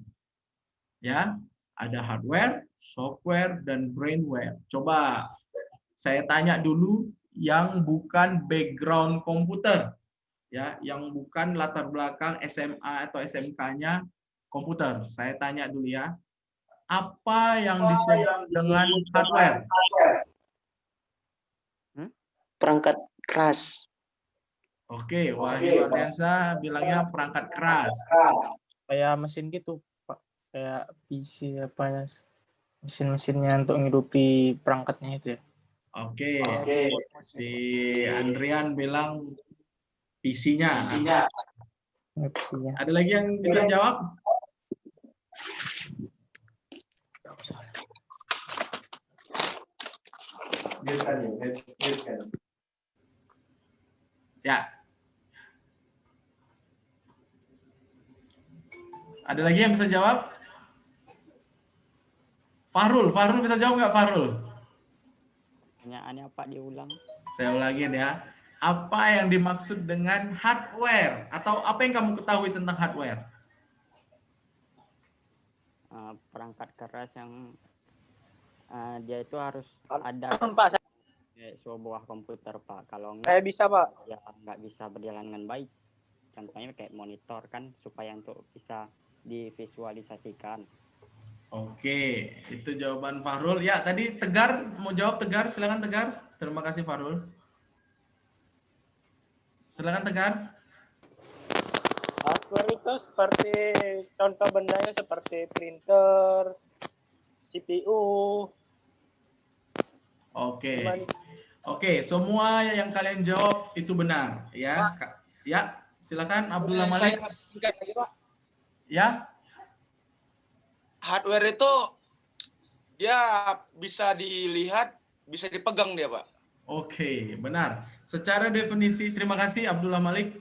Ya, ada hardware, software, dan brainware. Coba saya tanya dulu yang bukan background komputer, ya, yang bukan latar belakang SMA atau SMK-nya komputer. Saya tanya dulu ya, apa yang disebut dengan hardware? Perangkat keras. Oke, Wahyu Ardiansa bilangnya perangkat keras. Kayak mesin gitu, Pak. Kayak PC apa ya? Mesin-mesinnya untuk menghidupi perangkatnya itu ya. Oke. Si Andrian bilang PC-nya. Ada lagi yang bisa jawab? Ya. Ada lagi yang bisa jawab? Fahrul bisa jawab nggak Fahrul? Pertanyaannya apa diulang? Saya ulangin ya. Apa yang dimaksud dengan hardware? Atau apa yang kamu ketahui tentang hardware? Perangkat keras yang dia itu harus ada sebuah komputer, Pak. Kalau enggak, bisa, Pak. Ya nggak bisa berjalan dengan baik. Contohnya kayak monitor kan, supaya untuk bisa divisualisasikan. Oke, itu jawaban Fahrul. Ya, tadi Tegar mau jawab. Tegar, silakan Tegar. Terima kasih Fahrul. Silakan Tegar. Hardware itu seperti contoh bendanya seperti printer, CPU. Oke, semua yang kalian jawab itu benar, ya. Ya, silakan Abdullah Malik. Saya singkat aja, Pak. Ya. Hardware itu dia bisa dilihat, bisa dipegang dia, Pak. Oke, benar. Secara definisi, terima kasih Abdullah Malik.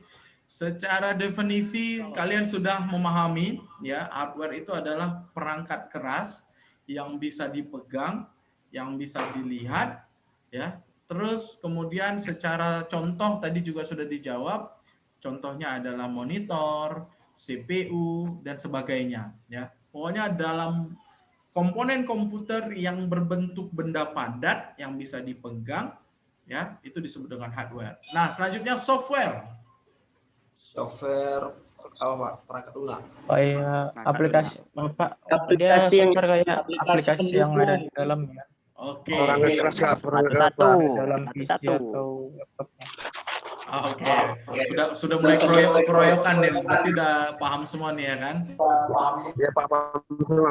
Secara definisi kalian sudah memahami ya, hardware itu adalah perangkat keras yang bisa dipegang, yang bisa dilihat ya. Terus kemudian secara contoh tadi juga sudah dijawab. Contohnya adalah monitor, CPU dan sebagainya ya. Pokoknya dalam komponen komputer yang berbentuk benda padat yang bisa dipegang ya, itu disebut dengan hardware. Nah, selanjutnya software. Software apa, Pak? Perangkat lunak. Kayak aplikasi, Pak. Aplikasi yang kayak aplikasi yang ada di dalamnya. Oke. Dalam PC atau laptopnya. Oke, sudah mulai keroyokan nih, berarti udah paham semua nih ya kan? Ya Pak,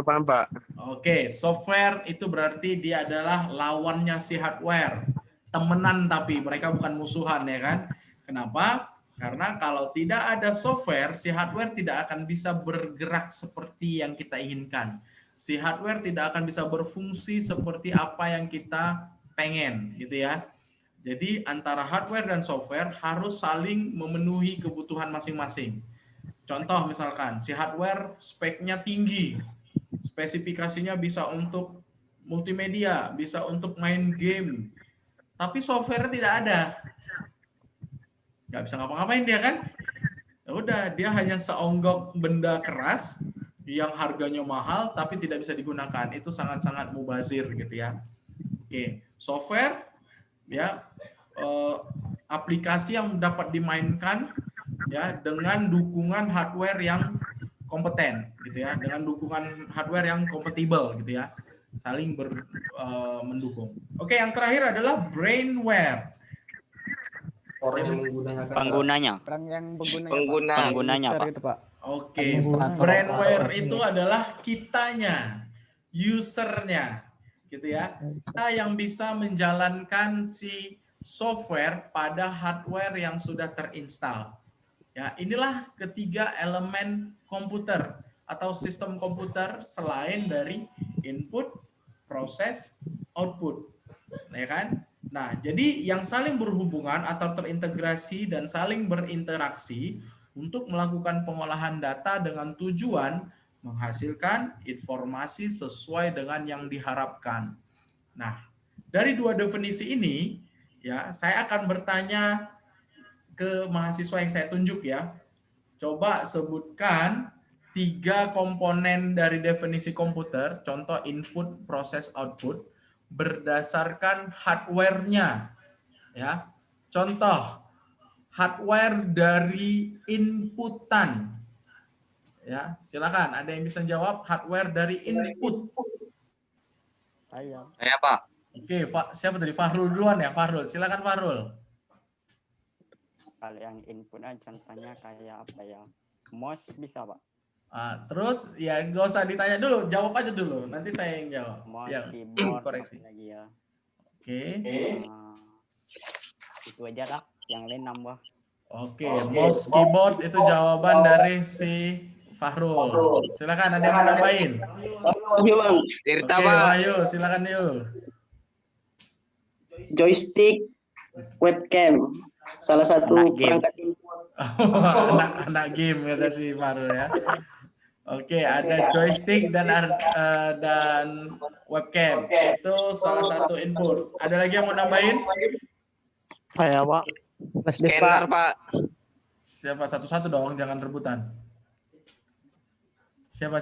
paham Pak. Oke, software itu berarti dia adalah lawannya si hardware. Temenan tapi mereka bukan musuhan ya kan? Kenapa? Karena kalau tidak ada software, si hardware tidak akan bisa bergerak seperti yang kita inginkan. Si hardware tidak akan bisa berfungsi seperti apa yang kita pengen, gitu ya. Jadi antara hardware dan software harus saling memenuhi kebutuhan masing-masing. Contoh misalkan, si hardware speknya tinggi, spesifikasinya bisa untuk multimedia, bisa untuk main game, tapi software tidak ada. Nggak bisa ngapa-ngapain dia kan? Ya udah, dia hanya seonggok benda keras yang harganya mahal tapi tidak bisa digunakan. Itu sangat-sangat mubazir gitu ya. Oke, software ya aplikasi yang dapat dimainkan ya dengan dukungan hardware yang kompeten gitu ya, dengan dukungan hardware yang kompatibel gitu ya, saling mendukung. Oke, yang terakhir adalah brainware. Penggunanya. Orang yang Penggunanya Pak. Gitu, Pak. Oke, brainware itu adalah kitanya, usernya gitu ya, kita yang bisa menjalankan si software pada hardware yang sudah terinstal. Ya, inilah ketiga elemen komputer atau sistem komputer selain dari input, proses, output. Ya kan? Nah, jadi yang saling berhubungan atau terintegrasi dan saling berinteraksi untuk melakukan pengolahan data dengan tujuan menghasilkan informasi sesuai dengan yang diharapkan. Nah, dari dua definisi ini, ya, saya akan bertanya ke mahasiswa yang saya tunjuk ya. Coba sebutkan 3 komponen dari definisi komputer, contoh input, proses, output, berdasarkan hardware-nya. Ya. Contoh, hardware dari inputan. Ya, silakan. Ada yang bisa jawab hardware dari input? Saya. Saya Pak. Oke, siapa tadi? Fahrul duluan ya, Fahrul. Silakan Fahrul. Kalau yang inputnya contohnya kayak apa ya? Mouse bisa Pak. Terus ya nggak usah ditanya dulu, jawab aja dulu. Nanti saya yang jawab. Mouse, Ya, keyboard, koreksi. lagi ya. Oke. Itu aja lah. Yang lain nambah. Oke, mouse, keyboard itu jawaban dari si Fahrul. Silakan, ada yang mau nambahin? Tirta, Oke, Pak. Wahyu, silakan yuk. Joystick, webcam, salah satu perangkat input. anak game kata si Fahrul ya. Oke, ada joystick dan webcam. Itu salah satu input. Ada lagi yang mau nambahin? Saya Pak. Scanner, Pak. Siapa? Satu-satu dong, jangan rebutan. Siapa?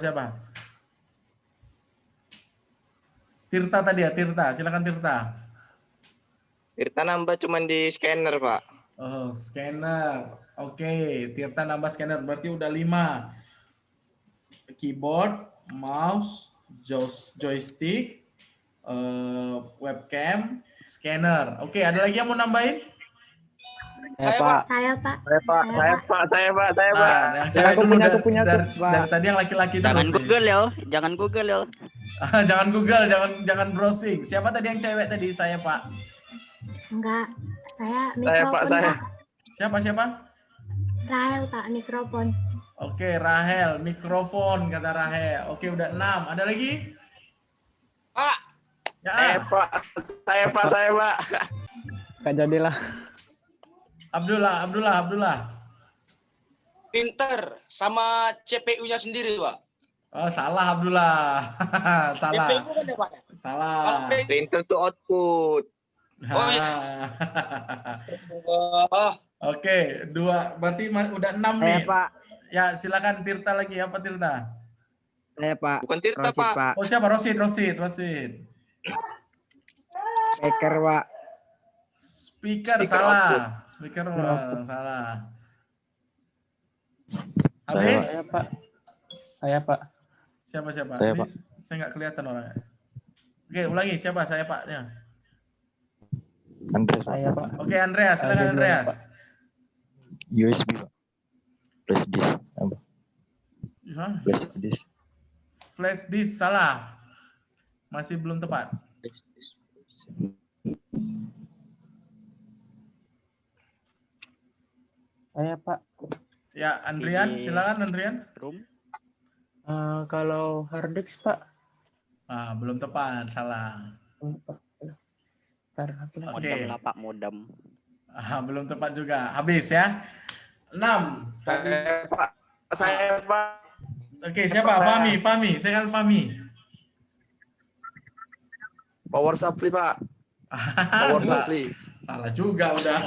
Tirta tadi ya, Tirta. Silakan Tirta. Tirta nambah cuman di scanner, Pak. Oh, scanner. Oke, Tirta nambah scanner. Berarti udah 5. Keyboard, mouse, joystick, webcam, scanner. Oke, ada lagi yang mau nambahin? Saya Pak. Yang cewek dulu dari tadi yang laki-laki terus. Jangan Google ya. Jangan Google ya. Jangan Google, jangan browsing. Siapa tadi yang cewek tadi? Saya, Pak. Enggak, saya mikrofon, Pak. Siapa? Rahel, Pak, mikrofon. Oke, Rahel, mikrofon kata Rahel. Oke, udah 6. Ada lagi? Pak. Ya. Saya Pak. Gak jadilah. Abdullah. Printer sama CPU-nya sendiri, Pak. Oh, salah Abdullah. Salah. CPU kan ya, Pak? Salah. Printer to output. Oh, iya. Oke, 2. Berarti udah 6 nih. Pak. Ya, silakan Tirta lagi. Apa Tirta? Saya Pak. Bukan Tirta, Rosid, Pak. Oh, siapa? Rosid. Speaker, Pak. Speaker salah. Speaker salah. Habis? Saya Pak. Siapa? Saya, Pak. Saya nggak kelihatan orangnya. Oke, ulangi. Siapa? Saya Pak-nya. Andreas. Saya Pak. Oke, Andreas. Silakan Andreas. USB Pak. Flash disk. Apa? Hah? Flash disk. Flash disk salah. Masih belum tepat. Saya Pak. Ya, Andrian, Di silakan Andrian. Room. Kalau hard disk Pak. Belum tepat, salah. Modem lah Pak, modem. Belum tepat juga. Habis ya. 6. Saya Pak. Oke, siapa? Fahmi. Saya kan Fahmi. Power supply Pak. Power supply. Salah juga udah.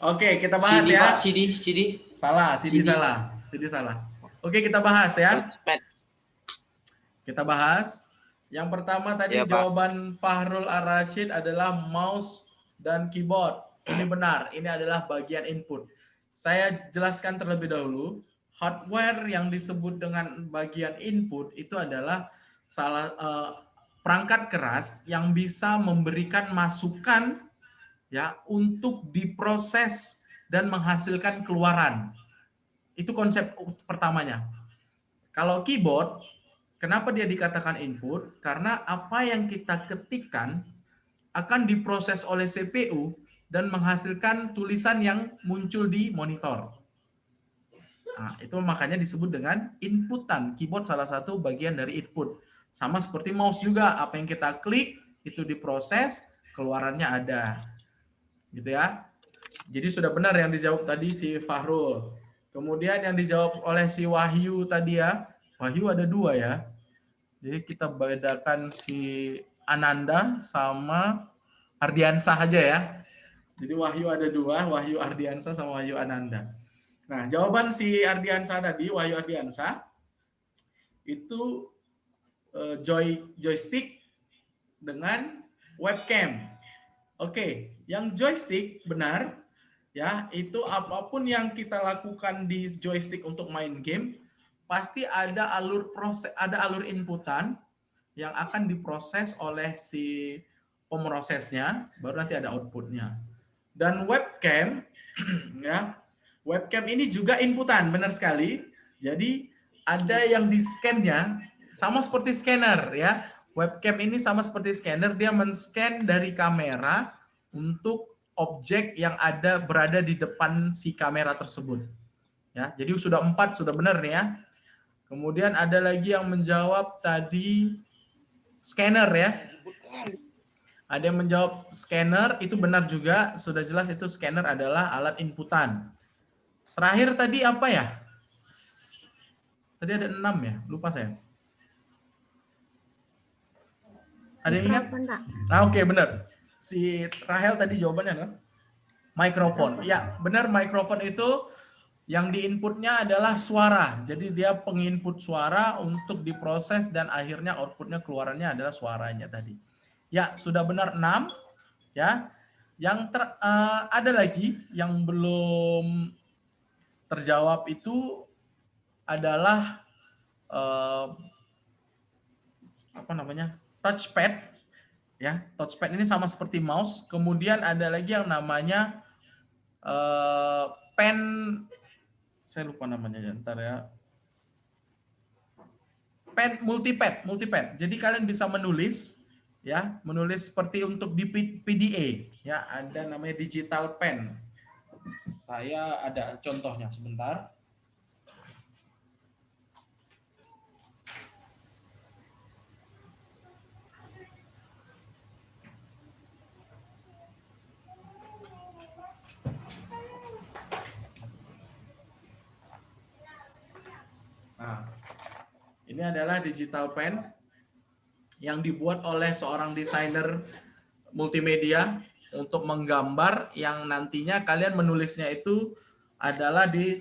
Oke, kita bahas CD, ya. Pak, CD. Salah, CD salah. Oke, kita bahas ya. Kita bahas. Yang pertama tadi Iya, Pak. jawaban Fahrul Ar-Rasyid adalah mouse dan keyboard. Ini benar, ini adalah bagian input. Saya jelaskan terlebih dahulu, hardware yang disebut dengan bagian input itu adalah perangkat keras yang bisa memberikan masukan ya untuk diproses dan menghasilkan keluaran. Itu konsep pertamanya. Kalau keyboard, kenapa dia dikatakan input? Karena apa yang kita ketikkan akan diproses oleh CPU dan menghasilkan tulisan yang muncul di monitor. Nah, itu makanya disebut dengan inputan. Keyboard salah satu bagian dari input. Sama seperti mouse juga, apa yang kita klik itu diproses, keluarannya ada. Gitu ya. Jadi sudah benar yang dijawab tadi si Fahrul. Kemudian yang dijawab oleh si Wahyu tadi ya. Wahyu ada 2 ya. Jadi kita bedakan si Ananda sama Ardiansah aja ya. Jadi Wahyu ada 2, Wahyu Ardiansah sama Wahyu Ananda. Nah, jawaban si Ardiansah tadi, Wahyu Ardiansah, itu joystick dengan webcam. Oke, yang joystick benar, ya itu apapun yang kita lakukan di joystick untuk main game, pasti ada alur inputan yang akan diproses oleh si pemrosesnya, baru nanti ada outputnya. Dan webcam, ya, webcam ini juga inputan, benar sekali. Jadi ada yang di scan-nya sama seperti scanner, ya. Webcam ini sama seperti scanner, dia men-scan dari kamera untuk objek yang berada di depan si kamera tersebut. Ya, jadi sudah 4, sudah benar nih ya. Kemudian ada lagi yang menjawab tadi scanner ya. Ada yang menjawab scanner, itu benar juga, sudah jelas itu scanner adalah alat inputan. Terakhir tadi apa ya? Tadi ada 6 ya, lupa saya. Ada yang ingat? Oke, benar. Si Rahel tadi jawabannya adalah mikrofon. Ya, benar, mikrofon itu yang diinputnya adalah suara. Jadi dia penginput suara untuk diproses dan akhirnya outputnya keluarannya adalah suaranya tadi. Ya, sudah benar 6. Ya. Yang ada lagi yang belum terjawab itu adalah touchpad. Ya, touchpad ini sama seperti mouse. Kemudian ada lagi yang namanya pen, saya lupa namanya ntar ya. Pen multipad. Jadi kalian bisa menulis, ya, menulis seperti untuk di PDA, ya, ada namanya digital pen. Saya ada contohnya sebentar. Nah, ini adalah digital pen yang dibuat oleh seorang desainer multimedia untuk menggambar yang nantinya kalian menulisnya itu adalah di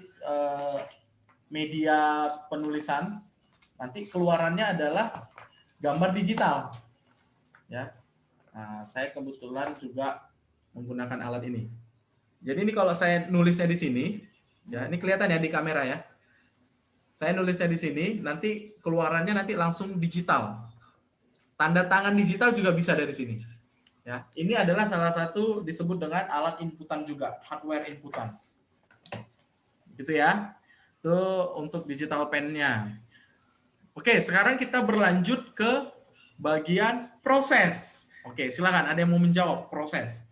media penulisan. Nanti keluarannya adalah gambar digital. Ya. Nah, saya kebetulan juga menggunakan alat ini. Jadi ini kalau saya nulisnya di sini, ya, ini kelihatan ya di kamera ya. Saya nulisnya di sini, nanti keluarannya nanti langsung digital. Tanda tangan digital juga bisa dari sini. Ya, ini adalah salah satu disebut dengan alat inputan juga, hardware inputan. Gitu ya. Itu untuk digital pen-nya. Oke, sekarang kita berlanjut ke bagian proses. Oke, silakan ada yang mau menjawab proses.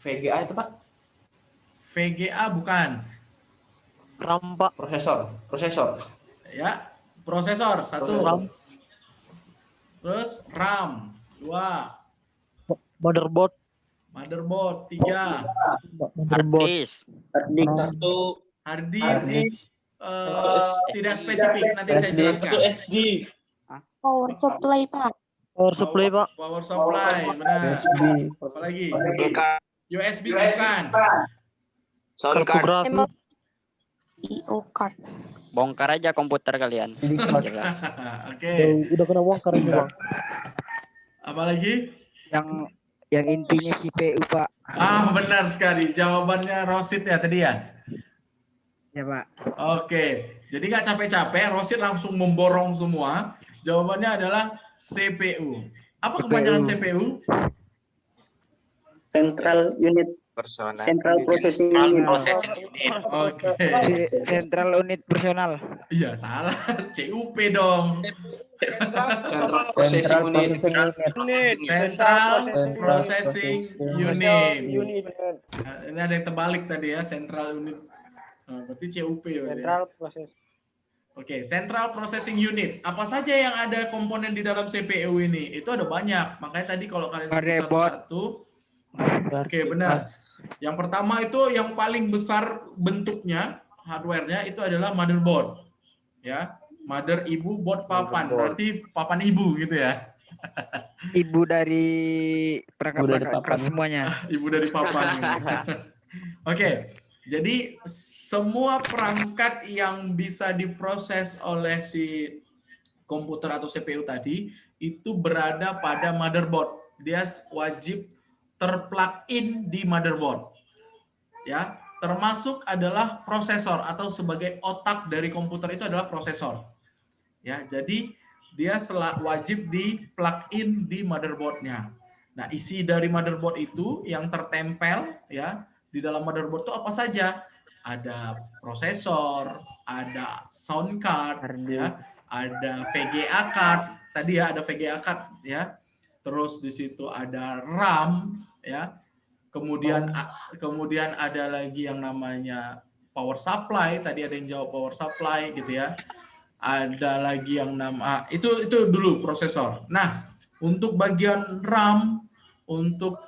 VGA itu Pak? VGA bukan. RAM Pak. Prosesor. Ya, prosesor 1. RAM. Terus RAM 2. Motherboard. 3. Hard disk. Tidak spesifik, nanti saya jelaskan. SD. Power supply, Pak. Power supply, Pak. Power supply, benar. Apalagi? USB bukan. Sound card. IO card. Bongkar aja komputer kalian. Jelas. Oke. Udah kena bongkar ini, Bang. Apalagi? Yang intinya CPU, Pak. Benar sekali. Jawabannya Rosid ya tadi ya? Ya, Pak. Oke. Jadi nggak capek-capek, Rosid langsung memborong semua. Jawabannya adalah CPU. Apa kepanjangan CPU? Central Unit. Central Processing Unit. Oke. Central Unit Personal. Iya, salah. CUP dong. Central Processing Unit. Central Processing Unit. Ini ada yang terbalik tadi ya, Central Unit. Berarti CUP. Central Process. Oke, Central Processing Unit. Apa saja yang ada komponen di dalam CPU ini? Itu ada banyak. Makanya tadi kalau kalian sebut satu-satu. Oke, benar. Yang pertama itu yang paling besar bentuknya, hardware-nya itu adalah motherboard. Ya, mother ibu, board papan. Berarti papan ibu gitu ya. Ibu dari perangkat keras semuanya. Ibu dari papan. Oke. Jadi semua perangkat yang bisa diproses oleh si komputer atau CPU tadi itu berada pada motherboard. Dia wajib terplug in di motherboard. Ya, termasuk adalah prosesor atau sebagai otak dari komputer itu adalah prosesor. Ya, jadi dia wajib di plug in di motherboardnya. Nah, isi dari motherboard itu yang tertempel ya di dalam motherboard itu apa saja? Ada prosesor, ada sound card, ya, ada VGA card. Tadi ya ada VGA card, ya. Terus di situ ada RAM, ya. Kemudian ada lagi yang namanya power supply. Tadi ada yang jawab power supply, gitu ya. Ada lagi yang itu dulu prosesor. Nah, untuk bagian RAM. Untuk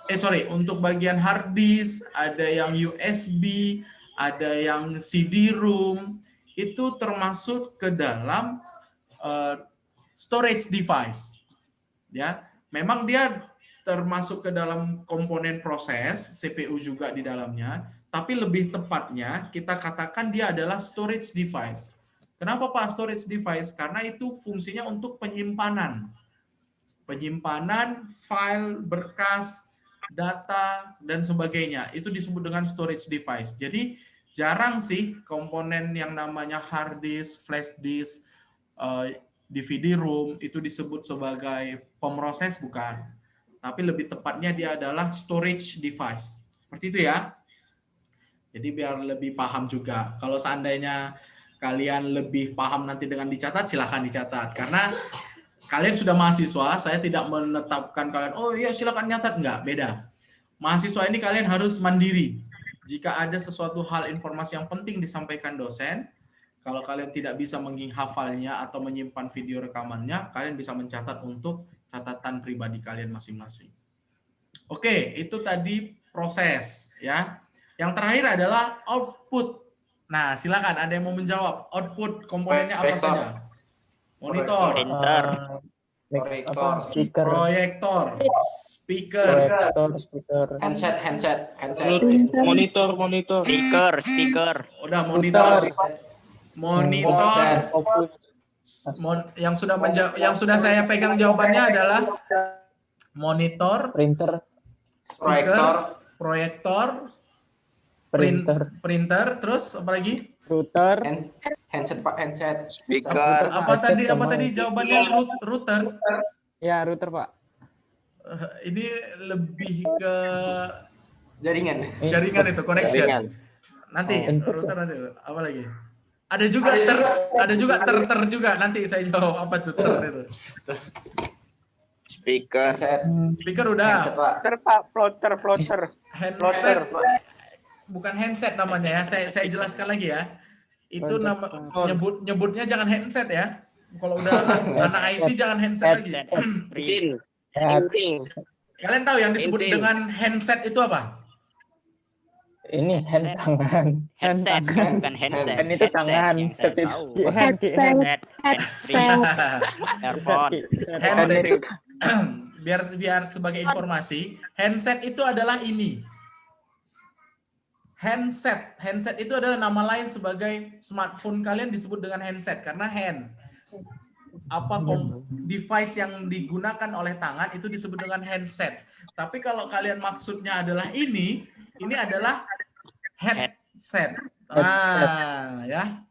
bagian hard disk, ada yang USB, ada yang CD-ROM, itu termasuk ke dalam storage device. Ya, memang dia termasuk ke dalam komponen proses, CPU juga di dalamnya, tapi lebih tepatnya kita katakan dia adalah storage device. Kenapa Pak storage device? Karena itu fungsinya untuk penyimpanan file, berkas, data, dan sebagainya. Itu disebut dengan storage device. Jadi jarang sih komponen yang namanya hard disk, flash disk, DVD-ROM itu disebut sebagai pemroses, bukan. Tapi lebih tepatnya dia adalah storage device. Seperti itu ya. Jadi biar lebih paham juga. Kalau seandainya kalian lebih paham nanti dengan dicatat, silahkan dicatat. Karena kalian sudah mahasiswa, saya tidak menetapkan kalian, oh iya silakan nyatat. Enggak, beda. Mahasiswa ini kalian harus mandiri. Jika ada sesuatu hal informasi yang penting disampaikan dosen, kalau kalian tidak bisa menghafalnya atau menyimpan video rekamannya, kalian bisa mencatat untuk catatan pribadi kalian masing-masing. Oke, itu tadi proses ya. Yang terakhir adalah output. Nah, silakan ada yang mau menjawab. Output komponennya apa saja? Monitor, proyektor, speaker, handset, monitor, Stiker. Udah monitor. Yang sudah saya pegang jawabannya adalah monitor, printer, speaker, proyektor, printer, terus apa lagi? router, handset Pak, handset, speaker. Apa tadi jawabannya? Router. Ya, router Pak. Ini lebih ke jaringan itu connection. Nanti router nanti. Apa lagi? Ada juga ter juga. Nanti saya jawab apa tuh ter itu. Speaker. Speaker udah. Plotter Pak, plotter. Handset. Bukan handset namanya ya. Saya jelaskan lagi ya. Itu nama nyebutnya jangan handset ya. Kalau udah anak IT jangan handset lagi. Kalian tahu yang disebut dengan handset itu apa? Ini hand tangan. Headset, bukan handset. Hand itu tangan, set itu. Headset. Earphone. Handset. Biar sebagai informasi, handset itu adalah ini. Handset itu adalah nama lain sebagai smartphone kalian disebut dengan handset karena hand. Device yang digunakan oleh tangan itu disebut dengan handset. Tapi kalau kalian maksudnya adalah ini adalah headset. Ya.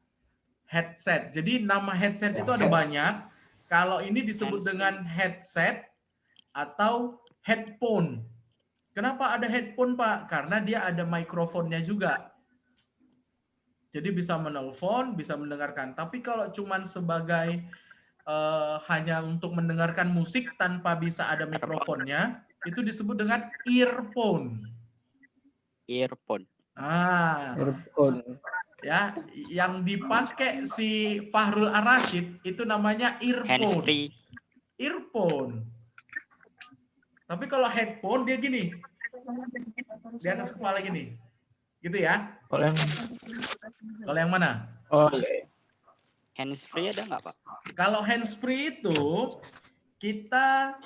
Headset. Jadi nama headset itu ada banyak. Kalau ini disebut dengan headset atau headphone. Kenapa ada headphone, Pak? Karena dia ada mikrofonnya juga. Jadi bisa menelpon, bisa mendengarkan. Tapi kalau cuman sebagai hanya untuk mendengarkan musik tanpa bisa ada mikrofonnya, itu disebut dengan earphone. Earphone. Earphone. Ya, yang dipakai si Fahrul Ar-Rasyid itu namanya earphone. Handsfree. Earphone. Tapi kalau headphone dia gini. Di atas kepala gini. Gitu ya. Kalau yang mana? Oh, iya. Handsfree ada nggak, Pak? Kalau handsfree itu kita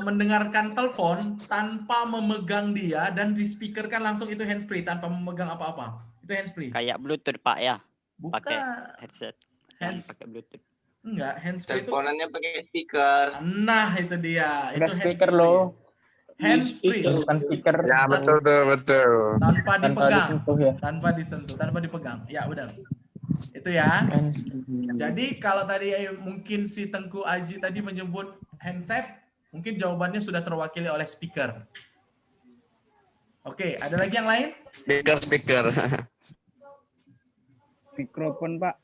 mendengarkan telepon tanpa memegang dia dan di-speakerkan langsung itu handsfree tanpa memegang apa-apa. Itu handsfree. Kayak Bluetooth, Pak ya? Bukan. Pakai headset. Pakai Bluetooth. Enggak, handsfree itu. Teleponannya pakai speaker. Nah, itu dia. Ada Itu speaker handsfree. loh. Handsfree. Bukan speaker. Ya, betul. Tanpa dipegang. disentuh ya. Tanpa disentuh, tanpa dipegang. Ya, benar. Itu ya. Jadi kalau tadi mungkin si Tengku Aji tadi menyebut handset, mungkin jawabannya sudah terwakili oleh speaker. Oke, ada lagi yang lain? Speaker. Mikrofon, Pak.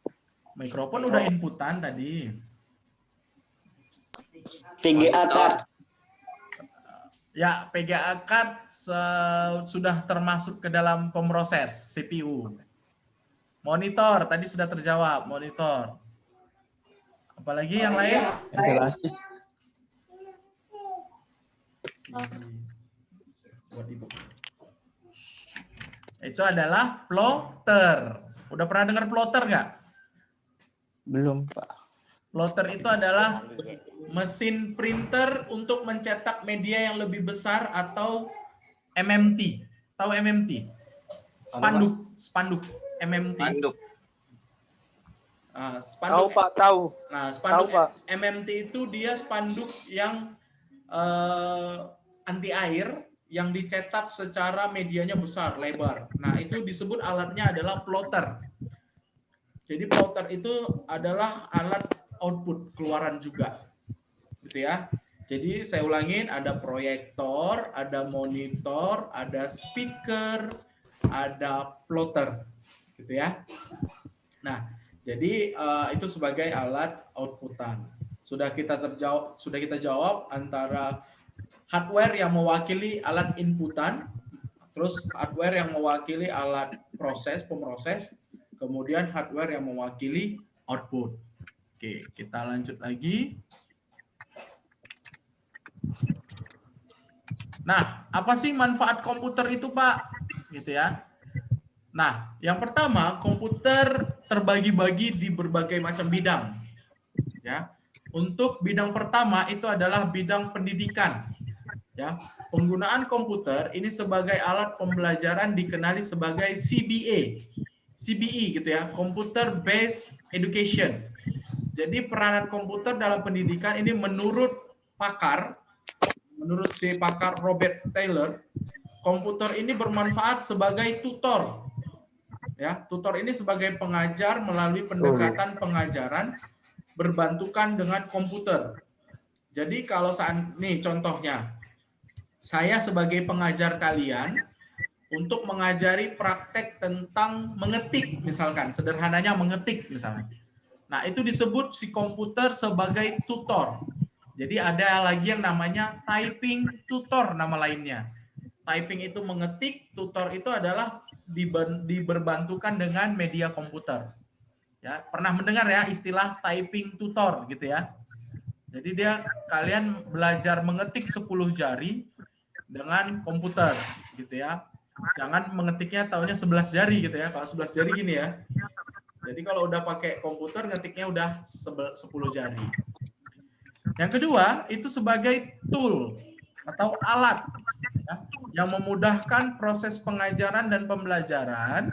Mikrofon udah inputan tadi. PGA card. Ya, PGA card sudah termasuk ke dalam pemroses CPU. Monitor tadi sudah terjawab, monitor. Apalagi yang lain? Ventilasi. Itu adalah plotter. Udah pernah dengar plotter nggak? Belum, Pak. Plotter itu adalah mesin printer untuk mencetak media yang lebih besar atau MMT. Tahu MMT? Spanduk. MMT. Tahu, Pak, tahu. Nah, spanduk Tahu, Pak. MMT itu dia spanduk yang anti air yang dicetak secara medianya besar, lebar. Nah, itu disebut alatnya adalah plotter. Jadi plotter itu adalah alat output keluaran juga. Gitu ya. Jadi saya ulangin, ada proyektor, ada monitor, ada speaker, ada plotter. Gitu ya. Nah, jadi itu sebagai alat outputan. Sudah kita jawab antara hardware yang mewakili alat inputan, terus hardware yang mewakili alat pemroses, kemudian hardware yang mewakili output. Oke, kita lanjut lagi. Nah, apa sih manfaat komputer itu, Pak? Gitu ya. Nah, yang pertama, komputer terbagi-bagi di berbagai macam bidang. Ya. Untuk bidang pertama itu adalah bidang pendidikan. Ya. Penggunaan komputer ini sebagai alat pembelajaran dikenali sebagai CBE. CBE gitu ya, Computer Based Education. Jadi peranan komputer dalam pendidikan ini menurut si pakar Robert Taylor, komputer ini bermanfaat sebagai tutor. Ya, tutor ini sebagai pengajar melalui pendekatan pengajaran berbantukan dengan komputer. Jadi kalau nih contohnya, saya sebagai pengajar kalian untuk mengajari praktek tentang mengetik, misalkan sederhananya mengetik misalnya. Nah, itu disebut si komputer sebagai tutor. Jadi ada lagi yang namanya typing tutor nama lainnya. Typing itu mengetik, tutor itu adalah diberbantukan dengan media komputer. Ya, pernah mendengar ya istilah typing tutor gitu ya. Jadi kalian belajar mengetik 10 jari dengan komputer gitu ya. Jangan mengetiknya taunya 11 jari gitu ya. Kalau 11 jari gini ya. Jadi kalau udah pakai komputer ngetiknya udah 10 jari. Yang kedua itu sebagai tool atau alat ya, yang memudahkan proses pengajaran dan pembelajaran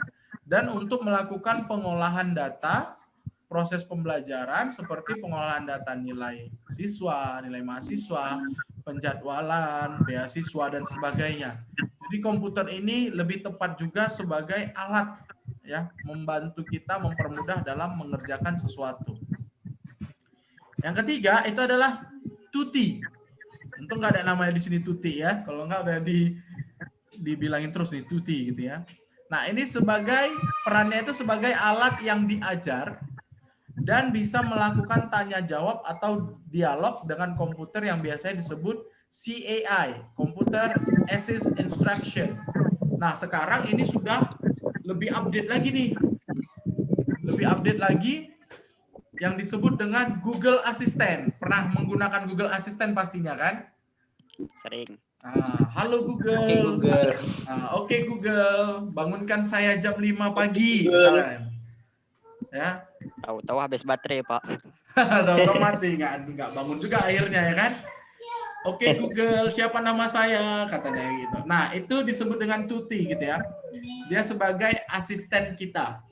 dan untuk melakukan pengolahan data, proses pembelajaran seperti pengolahan data nilai siswa, nilai mahasiswa, penjadwalan, beasiswa dan sebagainya. Jadi komputer ini lebih tepat juga sebagai alat ya, membantu kita mempermudah dalam mengerjakan sesuatu. Yang ketiga itu adalah tuti. Untung nggak ada namanya di sini tuti ya. Kalau nggak udah dibilangin terus nih tuti gitu ya. Nah, ini perannya itu sebagai alat yang diajar dan bisa melakukan tanya jawab atau dialog dengan komputer yang biasanya disebut CAI, Computer Assist Instruction. Nah, sekarang ini sudah lebih update lagi nih. Lebih update lagi yang disebut dengan Google Assistant. Pernah menggunakan Google Assistant pastinya kan? Sering. Halo Google. Oke Google. Oke Google, bangunkan saya jam 5 pagi misalnya. Ya. Tahu-tahu habis baterai, Pak. Tahu-tahu mati, nggak bangun juga akhirnya ya kan? Oke Google, siapa nama saya? Katanya gitu. Nah, itu disebut dengan tuti gitu ya. Dia sebagai asisten kita.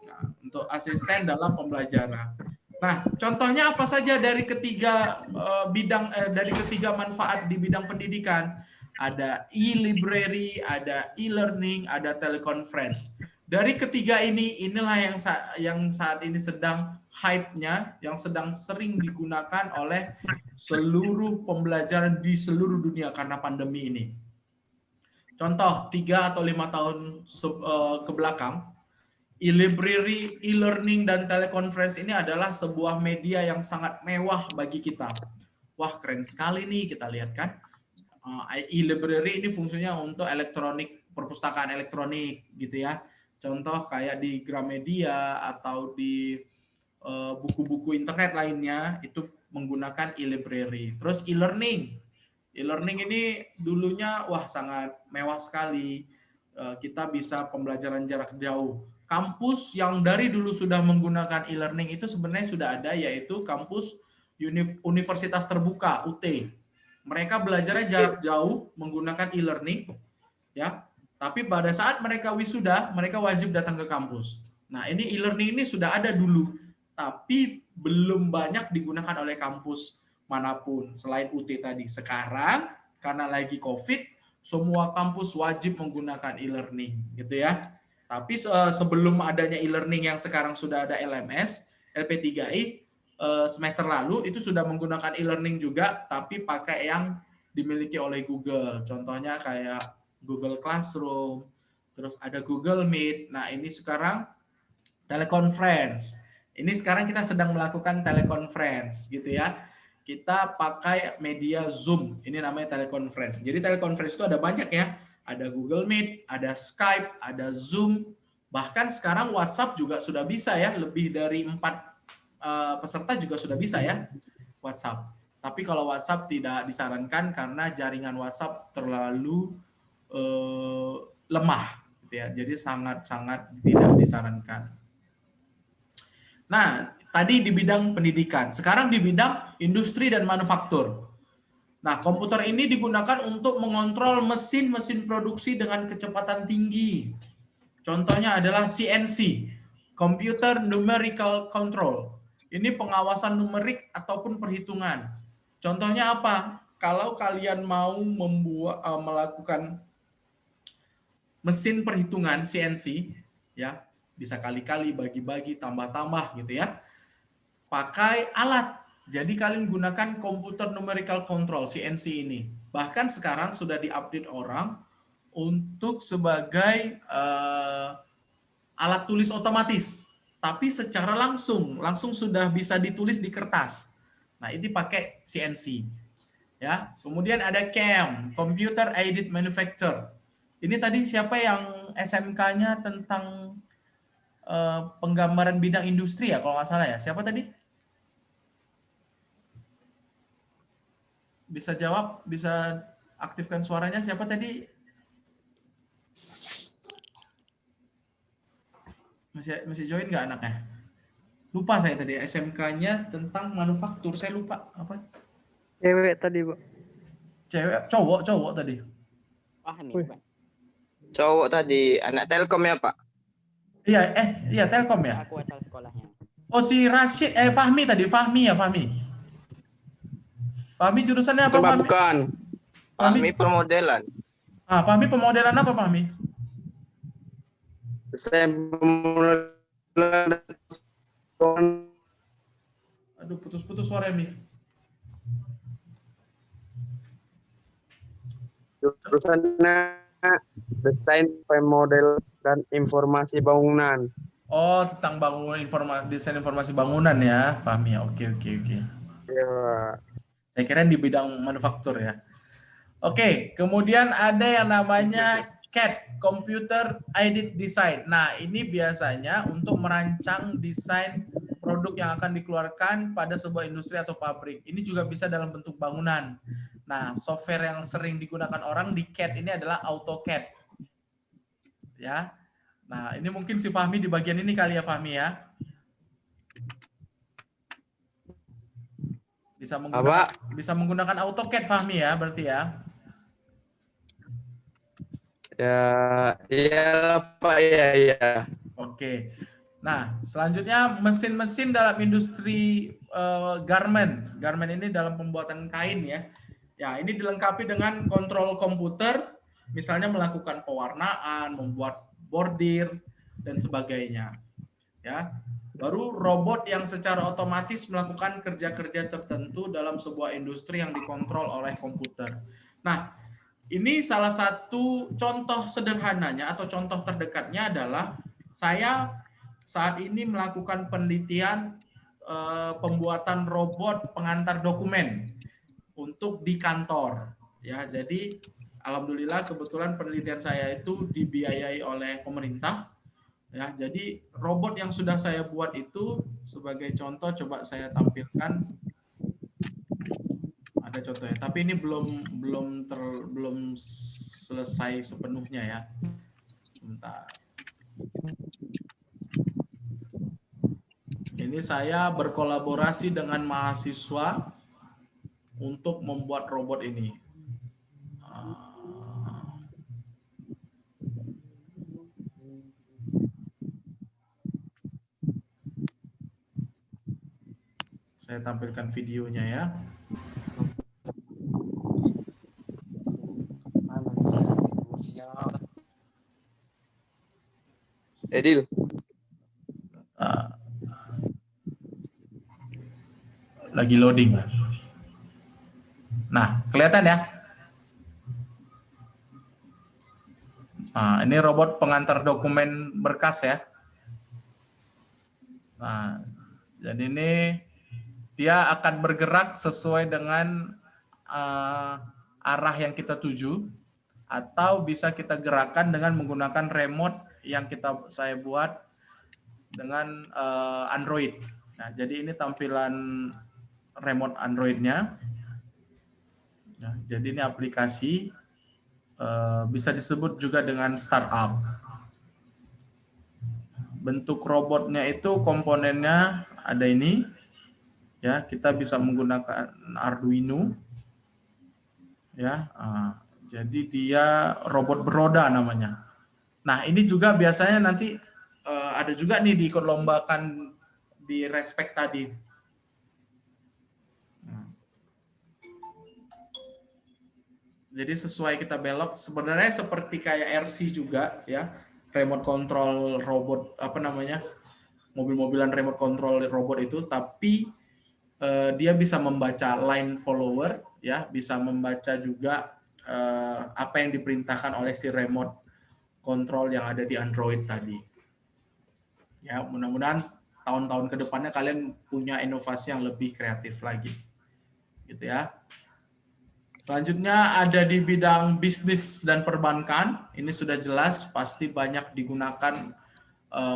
Nah, untuk asisten dalam pembelajaran. Nah, contohnya apa saja dari ketiga dari ketiga manfaat di bidang pendidikan? Ada e-library, ada e-learning, ada teleconference. Dari ketiga inilah yang saat ini sedang hype-nya, yang sedang sering digunakan oleh seluruh pembelajaran di seluruh dunia karena pandemi ini. Contoh, 3 atau 5 tahun ke belakang, e-library, e-learning, dan teleconference ini adalah sebuah media yang sangat mewah bagi kita. Wah, keren sekali nih kita lihat kan. E-library ini fungsinya untuk perpustakaan elektronik gitu ya. Contoh kayak di Gramedia atau di buku-buku internet lainnya itu menggunakan e-library. Terus e-learning. E-learning ini dulunya sangat mewah sekali. Kita bisa pembelajaran jarak jauh. Kampus yang dari dulu sudah menggunakan e-learning itu sebenarnya sudah ada, yaitu kampus Universitas Terbuka UT. Mereka belajarnya jarak jauh menggunakan e-learning ya. Tapi pada saat mereka wisuda, mereka wajib datang ke kampus. Nah, ini e-learning ini sudah ada dulu, tapi belum banyak digunakan oleh kampus manapun selain UT tadi. Sekarang karena lagi COVID, semua kampus wajib menggunakan e-learning gitu ya. Tapi sebelum adanya e-learning yang sekarang sudah ada LMS, LP3I, semester lalu itu sudah menggunakan e-learning juga, tapi pakai yang dimiliki oleh Google. Contohnya kayak Google Classroom, terus ada Google Meet. Nah, ini sekarang teleconference. Ini sekarang kita sedang melakukan teleconference gitu ya. Kita pakai media Zoom. Ini namanya teleconference. Jadi teleconference itu ada banyak ya. Ada Google Meet, ada Skype, ada Zoom. Bahkan sekarang WhatsApp juga sudah bisa ya. Lebih dari 4 peserta juga sudah bisa ya WhatsApp. Tapi kalau WhatsApp tidak disarankan karena jaringan WhatsApp terlalu lemah gitu ya. Jadi sangat-sangat tidak disarankan. Nah, tadi di bidang pendidikan. Sekarang di bidang industri dan manufaktur. Nah, komputer ini digunakan untuk mengontrol mesin-mesin produksi dengan kecepatan tinggi. Contohnya adalah CNC, Computer Numerical Control. Ini pengawasan numerik ataupun perhitungan. Contohnya apa? Kalau kalian mau melakukan mesin perhitungan CNC, ya bisa kali-kali, bagi-bagi, tambah-tambah gitu ya. Pakai alat. Jadi kalian gunakan Computer Numerical Control CNC ini. Bahkan sekarang sudah diupdate orang untuk sebagai alat tulis otomatis, tapi secara langsung sudah bisa ditulis di kertas. Nah, ini pakai CNC. Ya, kemudian ada CAM, Computer Aided Manufacture. Ini tadi siapa yang SMK-nya tentang penggambaran bidang industri ya, kalau nggak salah ya. Siapa tadi? Bisa jawab, bisa aktifkan suaranya. Siapa tadi? Masih join nggak anaknya? Lupa saya tadi, SMK-nya tentang manufaktur. Saya lupa apa? Cewek tadi, Bu. Cewek, cowok tadi. Cowok tadi, anak Telkom ya, Pak? Iya, Telkom ya. Aku asal sekolahnya. Oh, si Rashid, Fahmi tadi, Fahmi jurusannya apa, Fahmi? Bukan. Fahmi pemodelan. Fahmi pemodelan apa, Fahmi? Aduh, putus-putus suara Mi. Jurusannya desain pemodel dan informasi bangunan. Oh, tentang desain informasi bangunan ya, Fahmi ya. Oke. Ya. Saya kira di bidang manufaktur ya. Oke, kemudian ada yang namanya CAD, Computer Aided Design. Nah, ini biasanya untuk merancang desain produk yang akan dikeluarkan pada sebuah industri atau pabrik. Ini juga bisa dalam bentuk bangunan. Nah, software yang sering digunakan orang di CAD ini adalah AutoCAD. Ya. Nah, ini mungkin si Fahmi di bagian ini kali ya, Fahmi ya. Bisa menggunakan AutoCAD, Fahmi ya, berarti ya. Ya, iya Pak, iya. Oke. Nah, selanjutnya mesin-mesin dalam industri garment. Garment ini dalam pembuatan kain ya. Ya, ini dilengkapi dengan kontrol komputer, misalnya melakukan pewarnaan, membuat bordir dan sebagainya. Ya. Baru robot yang secara otomatis melakukan kerja-kerja tertentu dalam sebuah industri yang dikontrol oleh komputer. Nah, ini salah satu contoh sederhananya atau contoh terdekatnya adalah saya saat ini melakukan penelitian pembuatan robot pengantar dokumen untuk di kantor. Ya, jadi alhamdulillah kebetulan penelitian saya itu dibiayai oleh pemerintah. Ya, jadi robot yang sudah saya buat itu sebagai contoh coba saya tampilkan. Ada contohnya, tapi ini belum selesai sepenuhnya ya. Bentar. Ini saya berkolaborasi dengan mahasiswa untuk membuat robot ini. Saya tampilkan videonya ya. Edil. Lagi loading. Nah, kelihatan ya? Nah, ini robot pengantar dokumen berkas ya. Nah, jadi ini dia akan bergerak sesuai dengan arah yang kita tuju, atau bisa kita gerakan dengan menggunakan remote yang saya buat dengan Android. Nah, jadi ini tampilan remote Android-nya. Nah, jadi ini aplikasi bisa disebut juga dengan startup. Bentuk robotnya itu komponennya ada ini. Ya, kita bisa menggunakan Arduino. Ya, jadi dia robot beroda namanya. Nah, ini juga biasanya nanti ada juga nih diikut lombakan di Respect tadi. Jadi sesuai kita belok, sebenarnya seperti kayak RC juga ya, remote control robot apa namanya, mobil-mobilan remote control robot itu, tapi dia bisa membaca line follower ya, bisa membaca juga apa yang diperintahkan oleh si remote control yang ada di Android tadi. Ya, mudah-mudahan tahun-tahun ke depannya kalian punya inovasi yang lebih kreatif lagi. Gitu ya. Selanjutnya ada di bidang bisnis dan perbankan. Ini sudah jelas, pasti banyak digunakan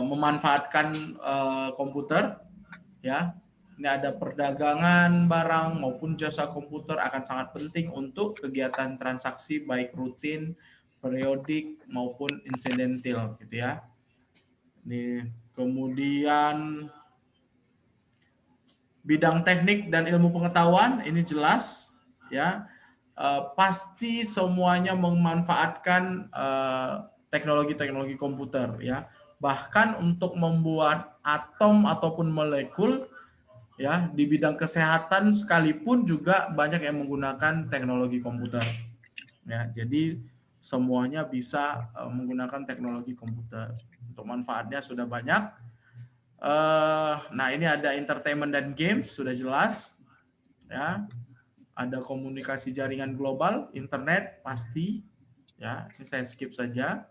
memanfaatkan komputer. Ya, ini ada perdagangan barang maupun jasa komputer akan sangat penting untuk kegiatan transaksi baik rutin, periodik maupun insidental, gitu ya. Ini kemudian bidang teknik dan ilmu pengetahuan ini jelas, ya. Pasti semuanya memanfaatkan teknologi-teknologi komputer, ya. Bahkan untuk membuat atom ataupun molekul, ya, di bidang kesehatan sekalipun juga banyak yang menggunakan teknologi komputer. Ya, jadi semuanya bisa menggunakan teknologi komputer. Untuk manfaatnya sudah banyak. Nah, ini ada entertainment dan games, sudah jelas. Ya, ada komunikasi jaringan global, internet pasti. Ya, ini saya skip saja.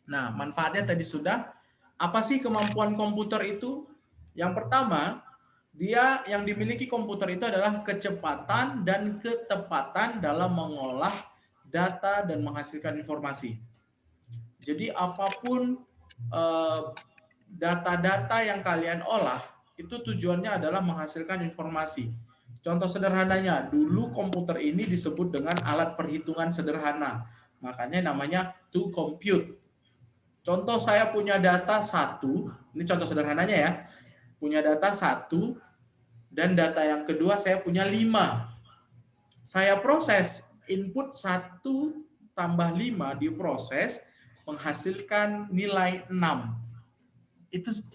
Nah, manfaatnya tadi sudah. Apa sih kemampuan komputer itu? Yang pertama, dia yang dimiliki komputer itu adalah kecepatan dan ketepatan dalam mengolah data dan menghasilkan informasi. Jadi apapun data-data yang kalian olah, itu tujuannya adalah menghasilkan informasi. Contoh sederhananya, dulu komputer ini disebut dengan alat perhitungan sederhana. Makanya namanya to compute. Contoh saya punya data 1, ini contoh sederhananya ya, punya data 1, dan data yang kedua saya punya 5. Saya proses, input 1 tambah 5 diproses, menghasilkan nilai 6.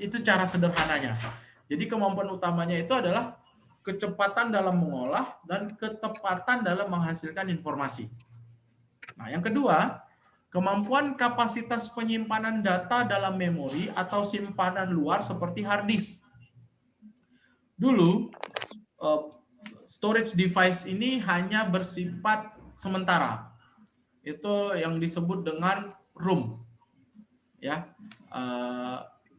Itu cara sederhananya. Jadi kemampuan utamanya itu adalah kecepatan dalam mengolah dan ketepatan dalam menghasilkan informasi. Nah, yang kedua, kemampuan kapasitas penyimpanan data dalam memori atau simpanan luar seperti hard disk. Dulu, storage device ini hanya bersifat sementara. Itu yang disebut dengan ROM. Ya,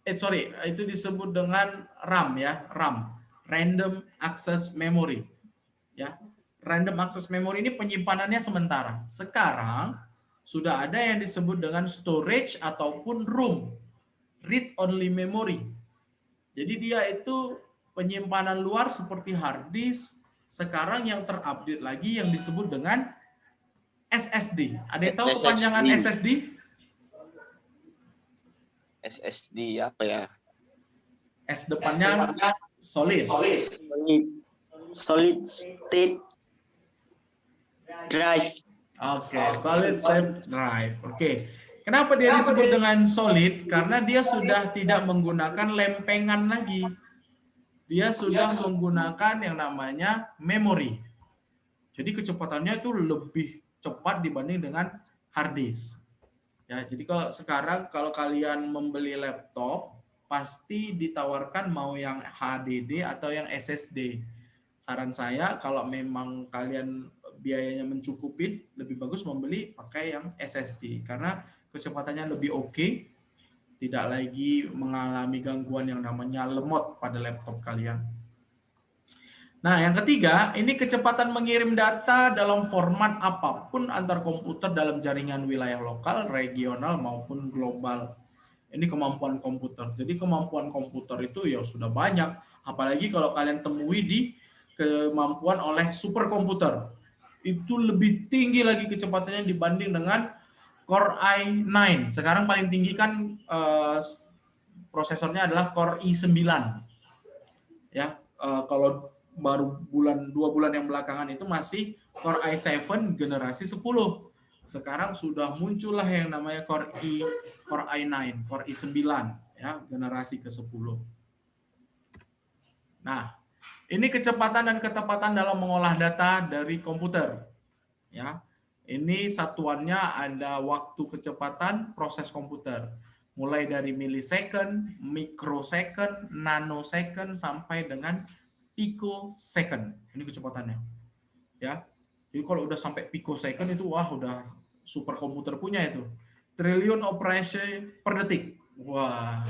itu disebut dengan RAM ya, RAM, Random Access Memory. Ya, Random Access Memory ini penyimpanannya sementara. Sekarang sudah ada yang disebut dengan storage ataupun ROM, Read Only Memory. Jadi dia itu penyimpanan luar seperti hard disk. Sekarang yang terupdate lagi yang disebut dengan SSD. Ada yang tahu kepanjangan SSD? SSD apa ya? S depannya solid. Solid state drive. Oke, solid state drive. Oke. Kenapa dia disebut dengan solid? Karena dia sudah tidak menggunakan lempengan lagi. Dia sudah menggunakan yang namanya memori. Jadi kecepatannya itu lebih cepat dibanding dengan hard disk. Ya, jadi kalau kalian membeli laptop, pasti ditawarkan mau yang HDD atau yang SSD. Saran saya kalau memang kalian biayanya mencukupi, lebih bagus membeli pakai yang SSD karena kecepatannya lebih oke, tidak lagi mengalami gangguan yang namanya lemot pada laptop kalian. Nah, yang ketiga, ini kecepatan mengirim data dalam format apapun antar komputer dalam jaringan wilayah lokal, regional maupun global. Ini kemampuan komputer. Jadi kemampuan komputer itu ya sudah banyak, apalagi kalau kalian temui di kemampuan oleh superkomputer. Itu lebih tinggi lagi kecepatannya dibanding dengan Core i9. Sekarang paling tinggi kan prosesornya adalah Core i9. Ya, kalau baru 2 bulan yang belakangan itu masih Core i7 generasi 10. Sekarang sudah muncullah yang namanya Core i9, Core i9 ya, generasi ke-10. Nah, ini kecepatan dan ketepatan dalam mengolah data dari komputer. Ya. Ini satuannya ada waktu kecepatan proses komputer. Mulai dari millisecond, microsecond, nanosecond sampai dengan picosecond. Ini kecepatannya. Ya. Jadi kalau udah sampai picosecond itu wah udah super komputer punya itu. Triliun operasi per detik. Wah.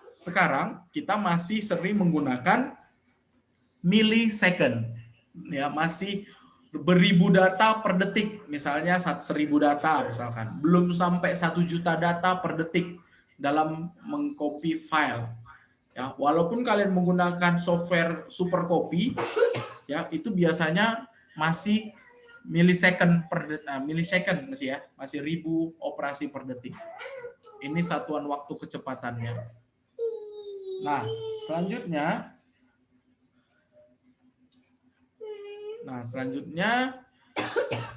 Sekarang kita masih sering menggunakan millisecond. Ya, masih beribu data per detik. Misalnya 1000 data misalkan. Belum sampai 1 juta data per detik dalam mengcopy file. Ya, walaupun kalian menggunakan software super copy, ya itu biasanya masih millisecond masih ya, masih 1000 operasi per detik. Ini satuan waktu kecepatannya. Nah, selanjutnya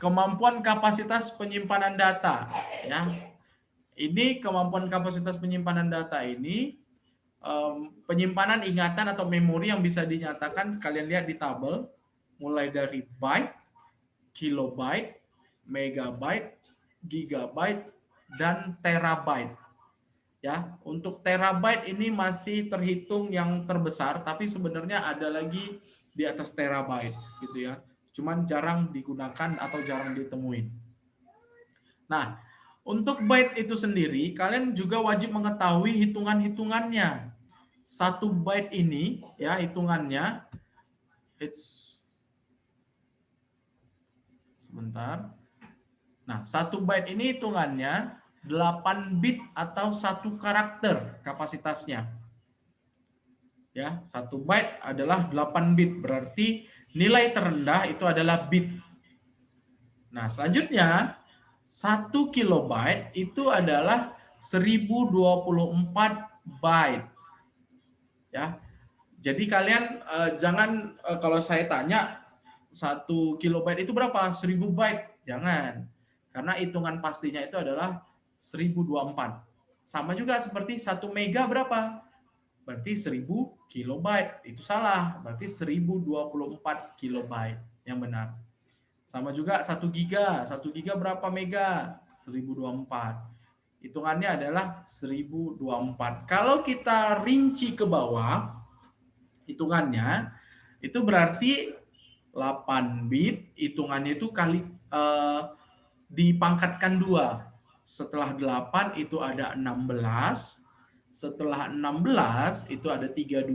kemampuan kapasitas penyimpanan data, ya. Ini kemampuan kapasitas penyimpanan data ini penyimpanan ingatan atau memori yang bisa dinyatakan kalian lihat di tabel mulai dari byte, kilobyte, megabyte, gigabyte, dan terabyte. Ya, untuk terabyte ini masih terhitung yang terbesar, tapi sebenarnya ada lagi di atas terabyte, gitu ya. Cuman jarang digunakan atau jarang ditemuin. Nah, untuk byte itu sendiri, kalian juga wajib mengetahui hitungan-hitungannya. 1 byte ini, ya hitungannya, sebentar. Nah, 1 byte ini hitungannya 8 bit atau 1 karakter kapasitasnya. Ya, 1 byte adalah 8 bit, berarti nilai terendah itu adalah bit. Nah, selanjutnya 1 kilobyte itu adalah 1024 byte. Ya. Jadi kalian jangan kalau saya tanya 1 kilobyte itu berapa? 1000 byte. Jangan. Karena hitungan pastinya itu adalah 1024. Sama juga seperti 1 mega berapa? Berarti 1000 kilobyte. Itu salah. Berarti 1024 kilobyte yang benar. Sama juga 1 giga. 1 giga berapa mega? 1024. Hitungannya adalah 1024. Kalau kita rinci ke bawah, hitungannya, itu berarti 8 bit, hitungannya itu kali dipangkatkan 2. Setelah 8 itu ada 16. Setelah 16 itu ada 32.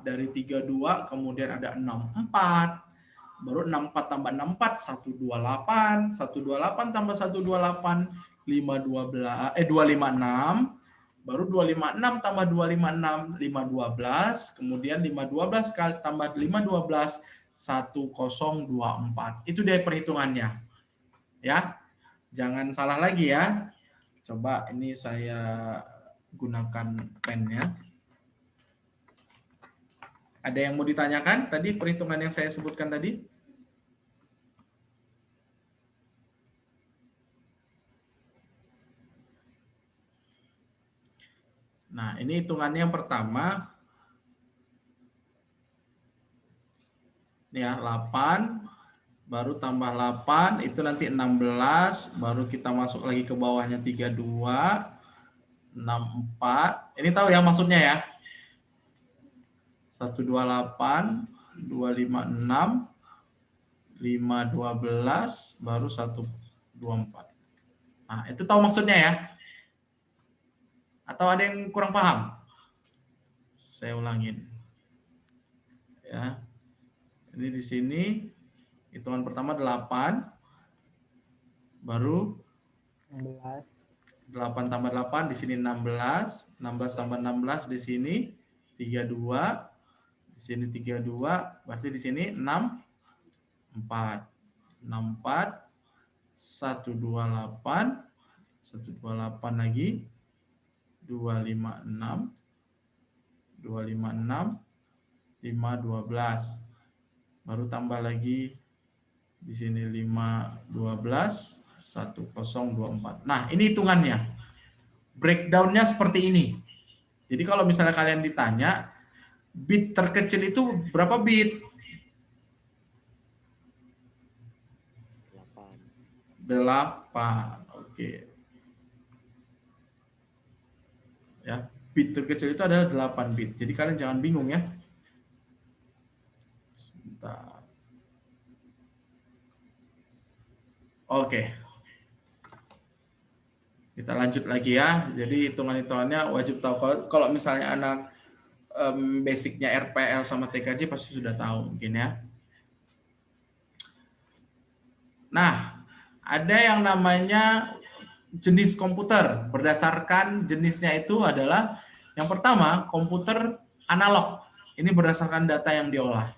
Dari 32 kemudian ada 64. Baru 64 tambah 64, 128. 128 tambah 128, 256. Baru 256 tambah 256, 512. Kemudian 512 kali tambah 512, 1024. Itu dia perhitungannya. Ya. Jangan salah lagi ya. Coba ini saya gunakan pennya. Ada yang mau ditanyakan tadi perhitungan yang saya sebutkan tadi? Nah, ini hitungannya yang pertama. Ini ya, 8, baru tambah 8, itu nanti 16, baru kita masuk lagi ke bawahnya 32, 64. Ini tahu ya maksudnya ya? 128, 256, 512, baru 124. Nah, itu tahu maksudnya ya? Atau ada yang kurang paham? Saya ulangin. Ya. Ini di sini hitungan pertama 8, baru 8 tambah 8 di sini 16, 16 tambah 16 di sini 32, di sini 32, berarti di sini 64, 64, 128, 128 lagi, 256, 256, 512. Baru tambah lagi di sini 512, 1024. Nah, ini hitungannya. Breakdown-nya seperti ini. Jadi kalau misalnya kalian ditanya, bit terkecil itu berapa bit? 8. Oke. Ya, bit terkecil itu adalah 8 bit. Jadi kalian jangan bingung ya. Sebentar. Oke. Kita lanjut lagi ya. Jadi hitungan-hitungannya wajib tahu. Kalau misalnya anak basicnya RPL sama TKJ pasti sudah tahu mungkin ya. Nah, ada yang namanya jenis komputer. Berdasarkan jenisnya itu adalah yang pertama komputer analog. Ini berdasarkan data yang diolah.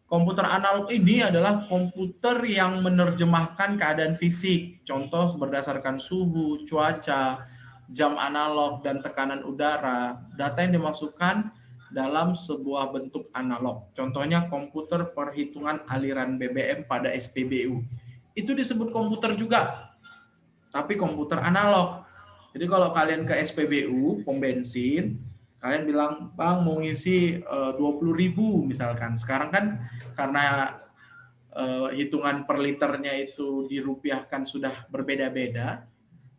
Komputer analog ini adalah komputer yang menerjemahkan keadaan fisik. Contoh berdasarkan suhu, cuaca, jam analog, dan tekanan udara. Data yang dimasukkan dalam sebuah bentuk analog. Contohnya komputer perhitungan aliran BBM pada SPBU. Itu disebut komputer juga, tapi komputer analog. Jadi kalau kalian ke SPBU, pom bensin, kalian bilang, Bang mau ngisi 20.000 misalkan. Sekarang kan karena hitungan per liternya itu dirupiahkan sudah berbeda-beda,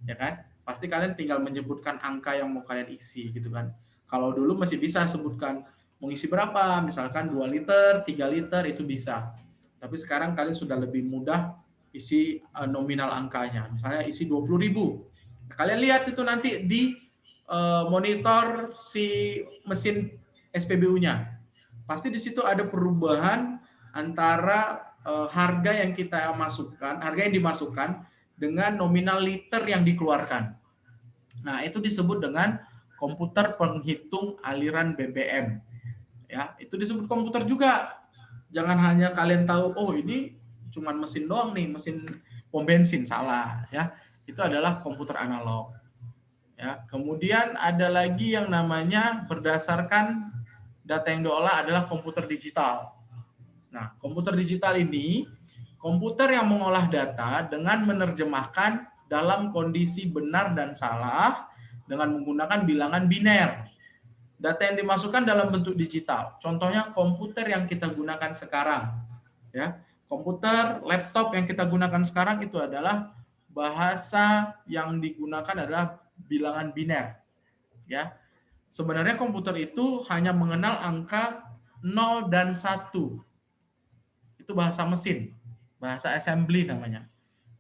ya kan? Pasti kalian tinggal menyebutkan angka yang mau kalian isi gitu kan. Kalau dulu masih bisa sebutkan mau ngisi berapa, misalkan 2 liter, 3 liter itu bisa. Tapi sekarang kalian sudah lebih mudah isi nominal angkanya. Misalnya isi 20.000. Nah, kalian lihat itu nanti di monitor si mesin SPBU-nya. Pasti di situ ada perubahan antara harga yang kita masukkan, harga yang dimasukkan dengan nominal liter yang dikeluarkan. Nah, itu disebut dengan komputer penghitung aliran BBM. Ya, itu disebut komputer juga. Jangan hanya kalian tahu, oh ini cuman mesin doang nih, mesin pom bensin, salah ya. Itu adalah komputer analog. Ya, kemudian ada lagi yang namanya berdasarkan data yang diolah adalah komputer digital. Nah, komputer digital ini komputer yang mengolah data dengan menerjemahkan dalam kondisi benar dan salah dengan menggunakan bilangan biner. Data yang dimasukkan dalam bentuk digital. Contohnya komputer yang kita gunakan sekarang. Ya, komputer, laptop yang kita gunakan sekarang itu adalah bahasa yang digunakan adalah bilangan biner. Ya. Sebenarnya komputer itu hanya mengenal angka 0 dan 1. Itu bahasa mesin, bahasa assembly namanya.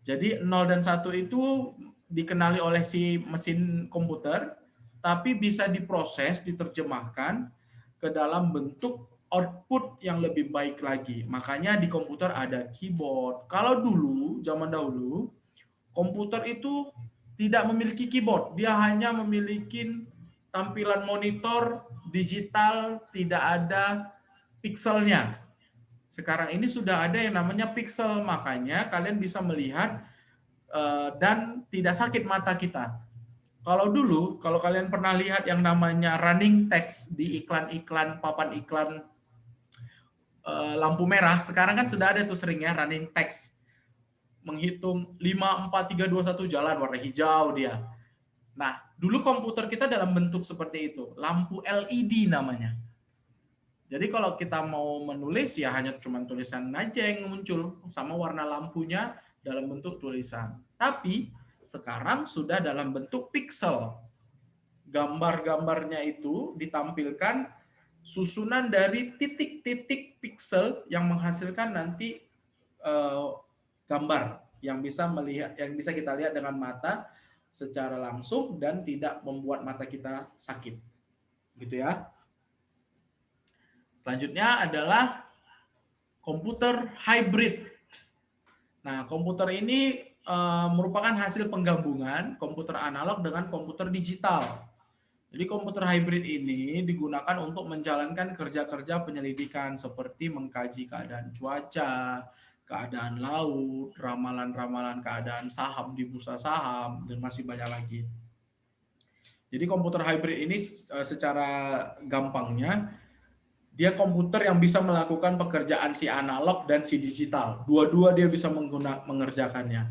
Jadi 0 dan 1 itu dikenali oleh si mesin komputer, tapi bisa diproses, diterjemahkan ke dalam bentuk output yang lebih baik lagi. Makanya di komputer ada keyboard. Kalau dulu, zaman dahulu, komputer itu tidak memiliki keyboard, dia hanya memiliki tampilan monitor digital, tidak ada pixelnya. Sekarang ini sudah ada yang namanya pixel, makanya kalian bisa melihat dan tidak sakit mata kita. Kalau dulu, kalau kalian pernah lihat yang namanya running text di iklan-iklan, papan iklan lampu merah, sekarang kan sudah ada tuh seringnya running text. Menghitung 5, 4, 3, 2, 1 jalan warna hijau dia. Nah, dulu komputer kita dalam bentuk seperti itu, lampu LED namanya. Jadi kalau kita mau menulis ya hanya cuma tulisan aja yang muncul sama warna lampunya dalam bentuk tulisan. Tapi sekarang sudah dalam bentuk pixel. Gambar-gambarnya itu ditampilkan susunan dari titik-titik pixel yang menghasilkan nanti gambar yang bisa kita lihat dengan mata secara langsung dan tidak membuat mata kita sakit. Gitu ya. Selanjutnya adalah komputer hybrid. Nah, komputer ini merupakan hasil penggabungan komputer analog dengan komputer digital. Jadi komputer hybrid ini digunakan untuk menjalankan kerja-kerja penyelidikan seperti mengkaji keadaan cuaca, keadaan laut, ramalan-ramalan keadaan saham di bursa saham, dan masih banyak lagi. Jadi komputer hybrid ini secara gampangnya, dia komputer yang bisa melakukan pekerjaan si analog dan si digital. Dua-dua dia bisa mengerjakannya.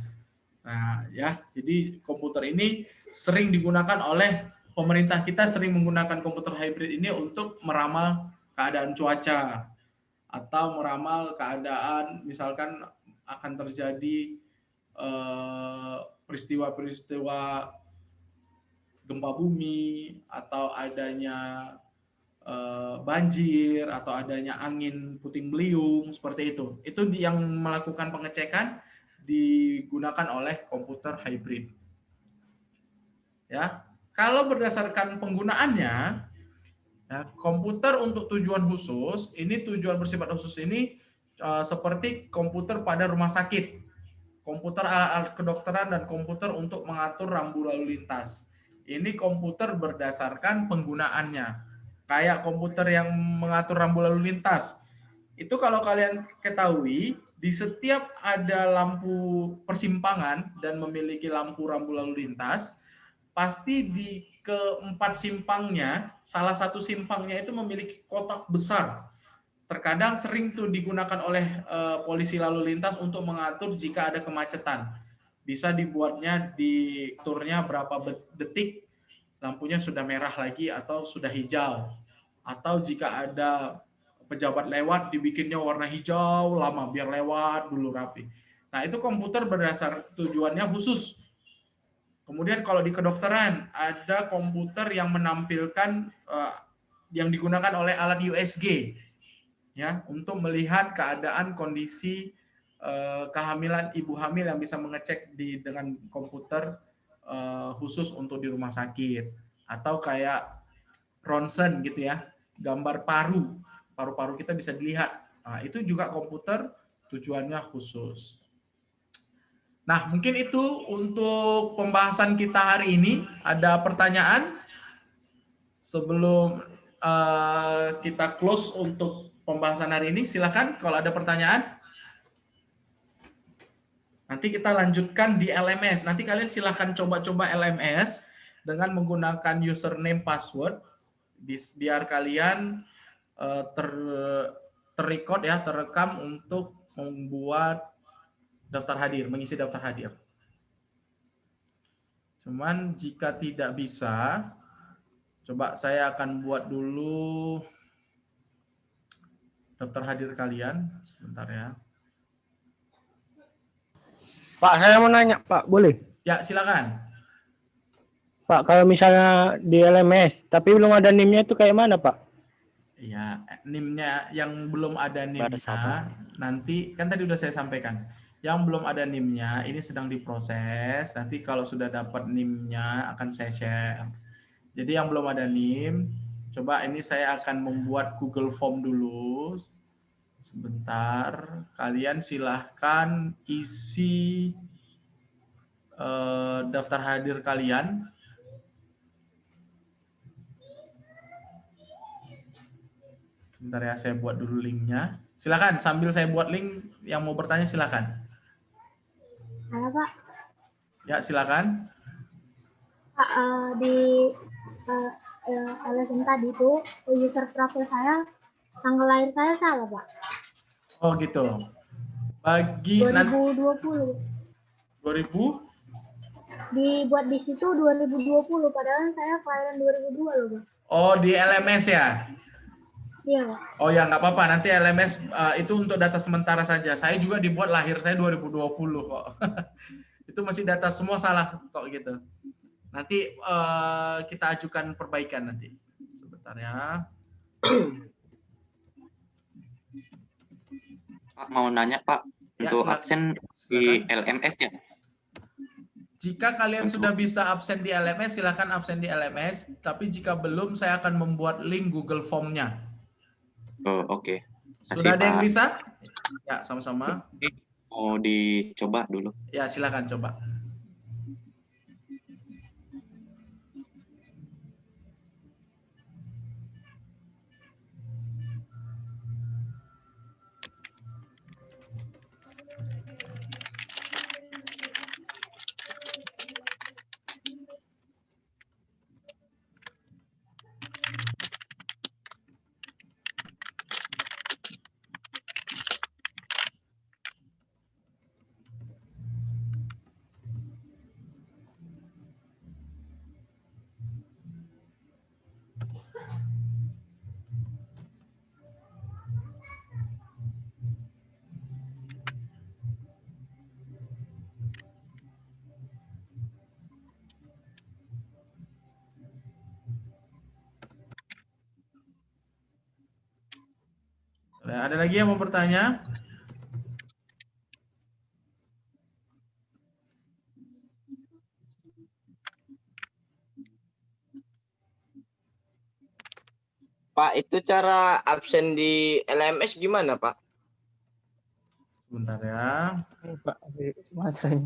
Nah, ya, jadi komputer ini sering digunakan oleh pemerintah kita, sering menggunakan komputer hybrid ini untuk meramal keadaan cuaca atau meramal keadaan misalkan akan terjadi peristiwa-peristiwa gempa bumi atau adanya banjir atau adanya angin puting beliung seperti itu. Itu yang melakukan pengecekan digunakan oleh komputer hybrid. Ya, kalau berdasarkan penggunaannya, ya, komputer untuk tujuan khusus, ini tujuan bersifat khusus ini seperti komputer pada rumah sakit, komputer alat kedokteran, dan komputer untuk mengatur rambu lalu lintas. Ini komputer berdasarkan penggunaannya. Kayak komputer yang mengatur rambu lalu lintas. Itu kalau kalian ketahui, di setiap ada lampu persimpangan dan memiliki lampu rambu lalu lintas, pasti di keempat simpangnya, salah satu simpangnya itu memiliki kotak besar. Terkadang sering tuh digunakan oleh polisi lalu lintas untuk mengatur jika ada kemacetan. Bisa dibuatnya diaturnya berapa detik, lampunya sudah merah lagi atau sudah hijau. Atau jika ada pejabat lewat, dibikinnya warna hijau lama biar lewat dulu rapi. Nah, itu komputer berdasar tujuannya khusus. Kemudian kalau di kedokteran ada komputer yang menampilkan yang digunakan oleh alat USG, ya, untuk melihat keadaan kondisi kehamilan ibu hamil yang bisa mengecek dengan komputer khusus untuk di rumah sakit, atau kayak ronsen gitu ya, gambar paru-paru kita bisa dilihat. Nah, itu juga komputer tujuannya khusus. Nah, mungkin itu untuk pembahasan kita hari ini. Ada pertanyaan sebelum kita close untuk pembahasan hari ini? Silakan kalau ada pertanyaan. Nanti kita lanjutkan di LMS. Nanti kalian silakan coba-coba LMS dengan menggunakan username password. Biar kalian terrecord ya, terekam untuk membuat daftar hadir, mengisi daftar hadir. Cuman jika tidak bisa, coba saya akan buat dulu daftar hadir kalian. Sebentar ya. Pak, saya mau nanya, Pak, boleh? Ya, silakan. Pak, kalau misalnya di LMS, tapi belum ada NIM-nya itu kayak mana, Pak? Iya, NIM-nya yang belum ada NIM-nya, nanti kan tadi udah saya sampaikan. Yang belum ada NIM-nya, ini sedang diproses. Nanti kalau sudah dapat NIM-nya akan saya share. Jadi yang belum ada NIM, coba ini saya akan membuat Google Form dulu. Sebentar, kalian silahkan isi daftar hadir kalian. Sebentar ya, saya buat dulu linknya. Silakan, sambil saya buat link, yang mau bertanya silakan. Halo Pak. Ya, silakan. Pak, di LSM tadi itu user profile saya, tanggal lahir saya salah Pak. Oh gitu. Bagi 2020. 2000? Dibuat di situ 2020, padahal saya kelahiran 2002 loh Pak. Oh, di LMS ya? Iya Pak. Oh ya, nggak apa-apa. Nanti LMS itu untuk data sementara saja. Saya juga dibuat lahir saya 2020 kok. Itu masih data semua salah kok gitu. Nanti kita ajukan perbaikan nanti. Sebentar ya. Pak, mau nanya Pak, Ya, untuk silakan. absen di LMS ya? Jika kalian sudah bisa absen di LMS, silakan absen di LMS. Tapi jika belum, saya akan membuat link Google Form-nya. Oh, oke. Sudah ada yang Pak. bisa? Ya, sama-sama. Mau dicoba dulu. Ya, silakan coba. Ada lagi yang mau bertanya? Pak, itu cara absen di LMS gimana, Pak? Sebentar ya. Pak, Mas Ray.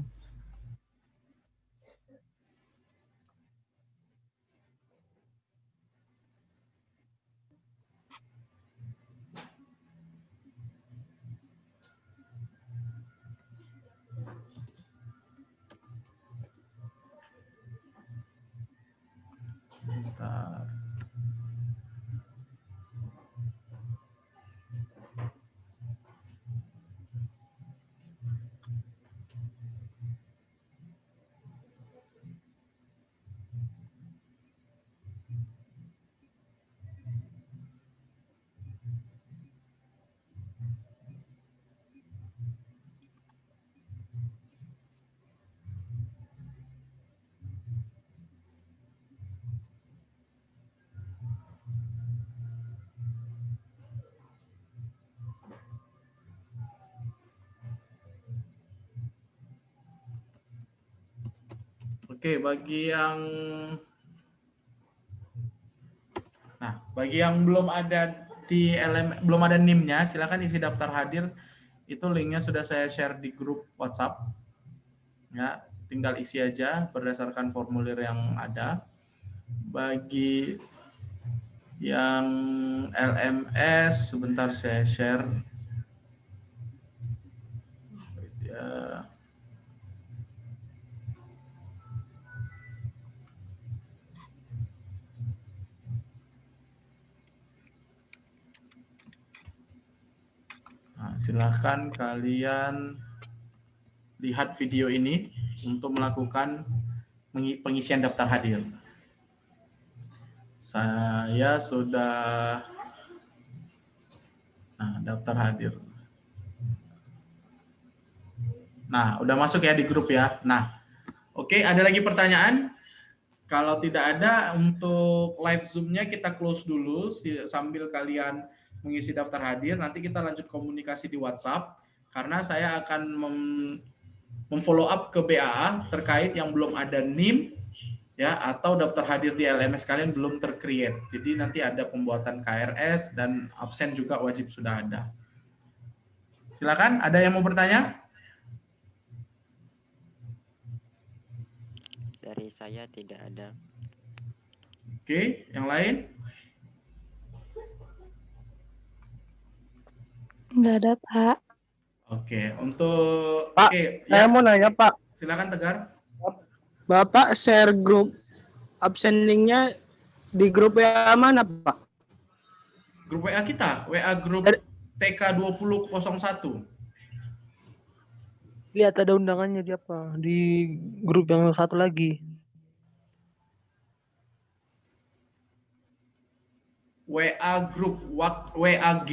Bentar. Oke, bagi yang belum ada di belum ada NIM-nya, silakan isi daftar hadir. Itu linknya sudah saya share di grup WhatsApp. Ya, tinggal isi aja berdasarkan formulir yang ada. Bagi yang LMS, sebentar saya share. Ya. Nah, silakan kalian lihat video ini untuk melakukan pengisian daftar hadir. Saya sudah daftar hadir. Nah, udah masuk ya di grup ya. Nah, oke, ada lagi pertanyaan? Kalau tidak ada, untuk live Zoom-nya kita close dulu sambil kalian mengisi daftar hadir. Nanti kita lanjut komunikasi di WhatsApp karena saya akan memfollow up ke BAA terkait yang belum ada NIM ya atau daftar hadir di LMS kalian belum tercreate. Jadi nanti ada pembuatan KRS dan absen juga wajib sudah ada. Silakan, ada yang mau bertanya? Dari saya tidak ada. Oke, yang lain? Nggak ada, Pak. Oke, untuk Pak, oke, saya mau nanya, Pak. Silakan Tegar. Bapak share grup absen linknya di grup WA mana, Pak? Grup WA kita, WA grup TK2001. Lihat ada undangannya di apa? Di grup yang satu lagi. WA grup WAG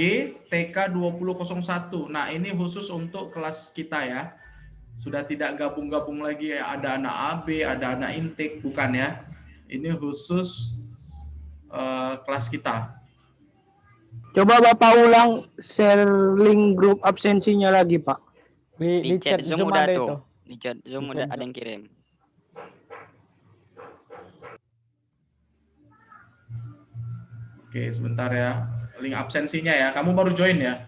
TK2001. Nah, ini khusus untuk kelas kita ya. Sudah tidak gabung-gabung lagi, ada anak AB, ada anak intake, bukan ya. Ini khusus kelas kita. Coba Bapak ulang share link grup absensinya lagi, Pak. Di chat Zoom udah ada tuh. itu. Di chat Zoom udah ada yang kirim. Oke, sebentar ya. Link absensinya ya. Kamu baru join ya?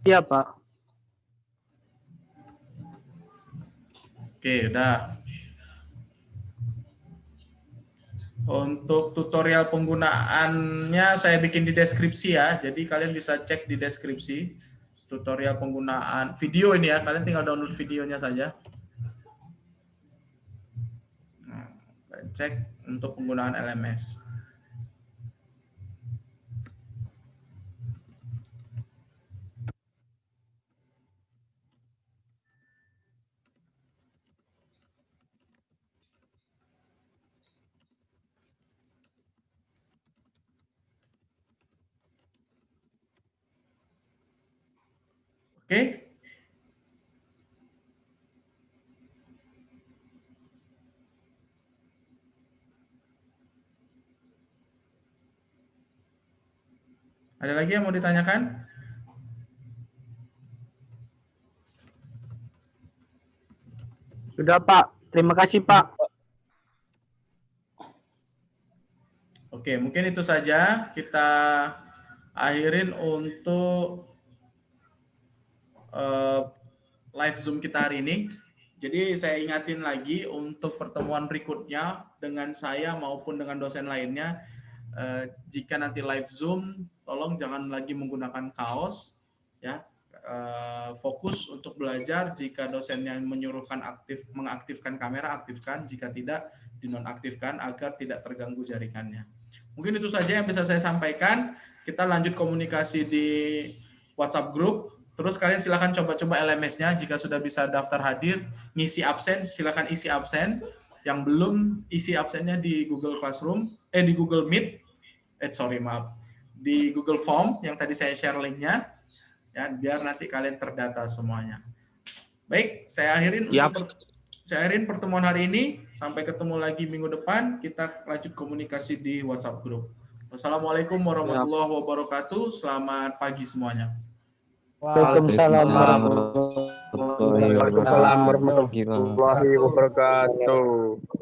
Iya, Pak. Oke, udah. Untuk tutorial penggunaannya saya bikin di deskripsi ya. Jadi kalian bisa cek di deskripsi tutorial penggunaan video ini ya. Kalian tinggal download videonya saja. Nah, cek untuk penggunaan LMS. Oke? Ada lagi yang mau ditanyakan? Sudah, Pak. Terima kasih, Pak. Oke, mungkin itu saja kita akhirin untuk live Zoom kita hari ini. Jadi saya ingatin lagi untuk pertemuan berikutnya dengan saya maupun dengan dosen lainnya, jika nanti live Zoom, tolong jangan lagi menggunakan kaos, ya. Fokus untuk belajar. Jika dosen yang menyuruhkan mengaktifkan kamera, aktifkan. Jika tidak, dinonaktifkan agar tidak terganggu jaringannya. Mungkin itu saja yang bisa saya sampaikan. Kita lanjut komunikasi di WhatsApp group. Terus kalian silakan coba-coba LMS-nya. Jika sudah bisa daftar hadir, ngisi absen, silakan isi absen. Yang belum, isi absennya di Google Classroom, di Google Meet. Di Google Form yang tadi saya share linknya. Ya, biar nanti kalian terdata semuanya. Baik, saya akhirin pertemuan hari ini. Sampai ketemu lagi minggu depan. Kita lanjut komunikasi di WhatsApp group. Wassalamualaikum warahmatullahi wabarakatuh. Selamat pagi semuanya. Waalaikumsalam warahmatullahi wabarakatuh.